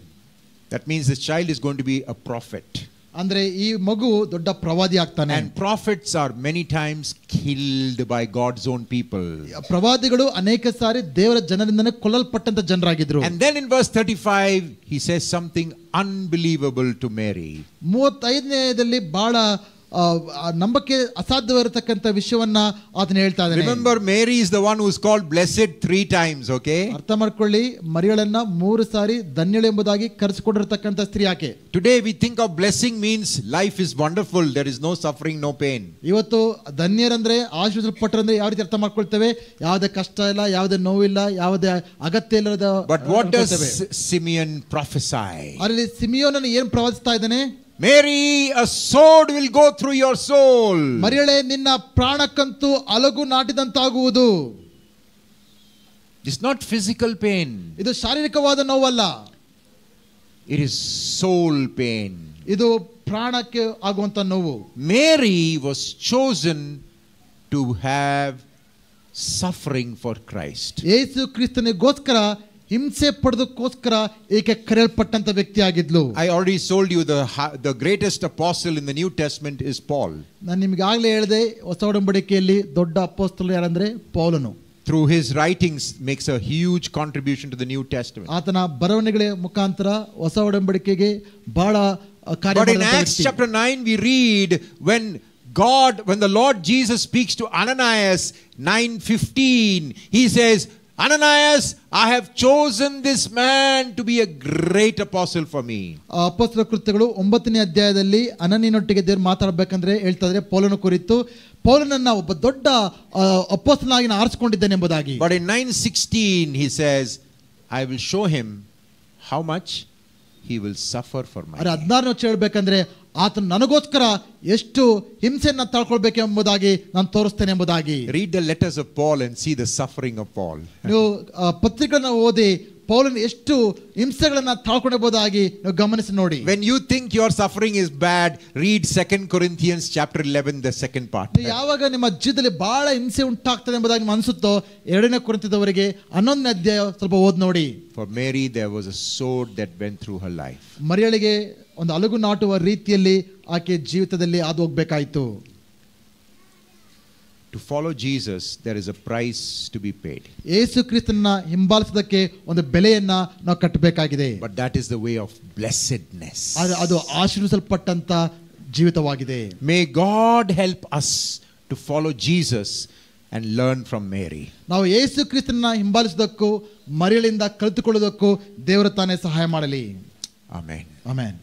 That means this child is going to be a prophet. ಅಂದ್ರೆ ಈ ಮಗು ದೊಡ್ಡ ಪ್ರವಾದಿ ಆಗ್ತಾನೆ. And prophets are many times killed by God's own people. ಪ್ರವಾದಿಗಳು ಅನೇಕ ಸಾರಿ ದೇವರ ಜನರಿಂದನೇ ಕೊಲ್ಲಲ್ಪಟ್ಟಂತ ಜನರಾಗಿದ್ರು. And then in verse 35 he says something unbelievable to Mary. 35ನೇದಲ್ಲಿ ಬಹಳ ನಂಬಕ್ಕೆ ಅಸಾಧ್ಯವಿರತಕ್ಕಂತ ವಿಷಯವನ್ನ ಆತನ ಹೇಳ್ತಾ ಇದ್ದಾನೆ. Remember, Mary is the one who is called blessed 3 times, okay? ಅರ್ಥ ಮಾಡ್ಕೊಳ್ಳಿ, ಮರಿಯಳನ್ನ 3 ಸಾರಿ ಧನ್ಯಳು ಎಂಬುದಾಗಿ ಕರೆಸಿಕೊಂಡಿರತಕ್ಕಂತ ಸ್ತ್ರೀ ಆಕೆ. Today we think of blessing means life is wonderful, there is no suffering, no pain. ಇವತ್ತು ಧನ್ಯರಂದ್ರೆ ಆಶೀರ್ವದಿಸಲ್ಪಟ್ಟರಂದ್ರೆ ಯಾವ ರೀತಿ ಅರ್ಥ ಮಾಡ್ಕೊಳ್ತೇವೆ? ಯಾವುದೇ ಕಷ್ಟ ಇಲ್ಲ, ಯಾವುದೇ ನೋವಿಲ್ಲ, ಯಾವುದೇ ಅಗತ್ಯ ಇಲ್ಲದ. But what does Simeon prophesy? ಅಲ್ಲಿ ಸಿಮಿಯೋನನ್ನು ಏನು ಪ್ರವಾದಿಸ್ತಾ ಇದ್ದಾನೆ? Mary, a sword will go through your soul. ಮರಿಯಳೇ, ನಿನ್ನ ಪ್ರಾಣಕ್ಕಂತೂ ಅಲಗು ನಾಟಿದಂತಾಗುವುದು. It's not physical pain. ಇದು ಶಾರೀರಿಕವಾದ ನೋವಲ್ಲ. It is soul pain. ಇದು ಪ್ರಾಣಕ್ಕೆ ಆಗುವಂತ ನೋವು. Mary was chosen to have suffering for Christ. ಯೇಸು ಕ್ರಿಸ್ತನಿಗೋಸ್ಕರ ಹಿಂಸೆ ಪಡೆದಕ್ಕೋಸ್ಕರ ಏಕೆ ಕರೆಯಲ್ಪಟ್ಟಂತ ವ್ಯಕ್ತಿ ಆಗಿದ್ಲು. I already told you the greatest apostle in the New Testament is Paul. ನಾನು ನಿಮಗೆ ಆಗಲೇ ಹೇಳಿದೆ, ಹೊಸ ಒಡಂಬಡಿಕೆಯಲ್ಲಿ ದೊಡ್ಡ ಅಪೊಸ್ತಲರು ಯಾರಂದ್ರೆ ಪೌಲನು. Through his writings makes a huge contribution to the New Testament. ಆತನ ಬರವಣಿಗೆಗಳ ಮುಖಾಂತರ ಹೊಸ ಒಡಂಬಡಿಕೆಗೆ ಬಹಳ ಕಾರ್ಯ ಮಾಡಿದ ವ್ಯಕ್ತಿ. But in Acts ವ್ಯಕ್ತಿ. chapter 9 we read when the Lord Jesus speaks to Ananias 9:15, he says, Ananias, I have chosen this man to be a great apostle for me. ಅಪೊಸ್ತಲ ಕೃತ್ಯಗಳು 9ನೇ ಅಧ್ಯಾಯದಲ್ಲಿ ಅನನೀಯನೊಟ್ಟಿಗೆ ದೇವರು ಮಾತಾಡಬೇಕಂದ್ರೆ ಹೇಳ್ತಾ ಇದ್ದಾರೆ ಪೌಲನ ಕುರಿತು, ಪೌಲನನ್ನ ಒಬ್ಬ ದೊಡ್ಡ ಅಪೊಸ್ತಲನಾಗಿ ಆರಿಸಿಕೊಂಡಿದ್ದೇನೆ ಎಂಬುದಾಗಿ. But in 9:16 he says, I will show him how much he will suffer for my name. 16 ಹೇಳ್ಬೇಕಂದ್ರೆ ಆತನು ನನಗೋಸ್ಕರ ಎಷ್ಟು ಹಿಂಸೆಯನ್ನ ತಾಳ್ಕೊಳ್ಬೇಕೆಂಬುದಾಗಿ ನಾನು ತೋರಿಸ್ತೇನೆ ಎಂಬುದಾಗಿ. Read the letters of Paul and see the suffering of Paul. ನೀವು ಪತ್ರಿಕೆಗಳನ್ನ ಓದಿ ಪೌಲನು ಎಷ್ಟು ಹಿಂಸೆಗಳನ್ನ ತಾಳ್ಕೊಂಡಿರಬಹುದಾಗಿ ನಾವು ಗಮನಿಸಿ ನೋಡಿ. When you think your suffering is bad, read 2 Corinthians chapter 11, the second part. ಯಾವಾಗ ನಿಮ್ಮ ಜೀವಿತದಲ್ಲಿ ಬಹಳ ಹಿಂಸೆ ಉಂಟಾಗ್ತದೆ ಎಂಬುದಾಗಿ ನಿಮಗೆ ಅನಿಸುತ್ತೋ 2ನೇ ಕೊರಿಂಥದವರೆಗೆ 11ನೇ ಅಧ್ಯಾಯ ಸ್ವಲ್ಪ ಓದಿ ನೋಡಿ. For Mary there was a sword that went through her life. ಮರಿಯಳಿಗೆ ಒಂದು ಅಲಗು ನಾಟುವ ರೀತಿಯಲ್ಲಿ ಆಕೆ ಜೀವಿತದಲ್ಲಿ ಹಾದು ಹೋಗಬೇಕಾಯಿತು. To follow Jesus, there is a price to be paid. ಯೇಸು ಕ್ರಿಸ್ತನನ್ನ ಹಿಂಬಾಲಿಸೋದಕ್ಕೆ ಒಂದು ಬೆಲೆಯನ್ನ ನಾವು ಕಟ್ಟಬೇಕಾಗಿದೆ. But that is the way of blessedness. ಅದು ಆಶೀರ್ವದಿಸಲ್ಪಟ್ಟಂತ ಜೀವಿತವಾಗಿದೆ. May God help us to follow Jesus and learn from Mary. ನಾವು ಯೇಸು ಕ್ರಿಸ್ತನನ್ನ ಹಿಂಬಾಲಿಸೋದಕ್ಕೂ ಮರಿಯಳಿಂದ ಕಲಿತುಕೊಳ್ಳೋದಕ್ಕೂ ದೇವರು ತಾನೇ ಸಹಾಯ ಮಾಡಲಿ. Amen. ಆಮೆನ್.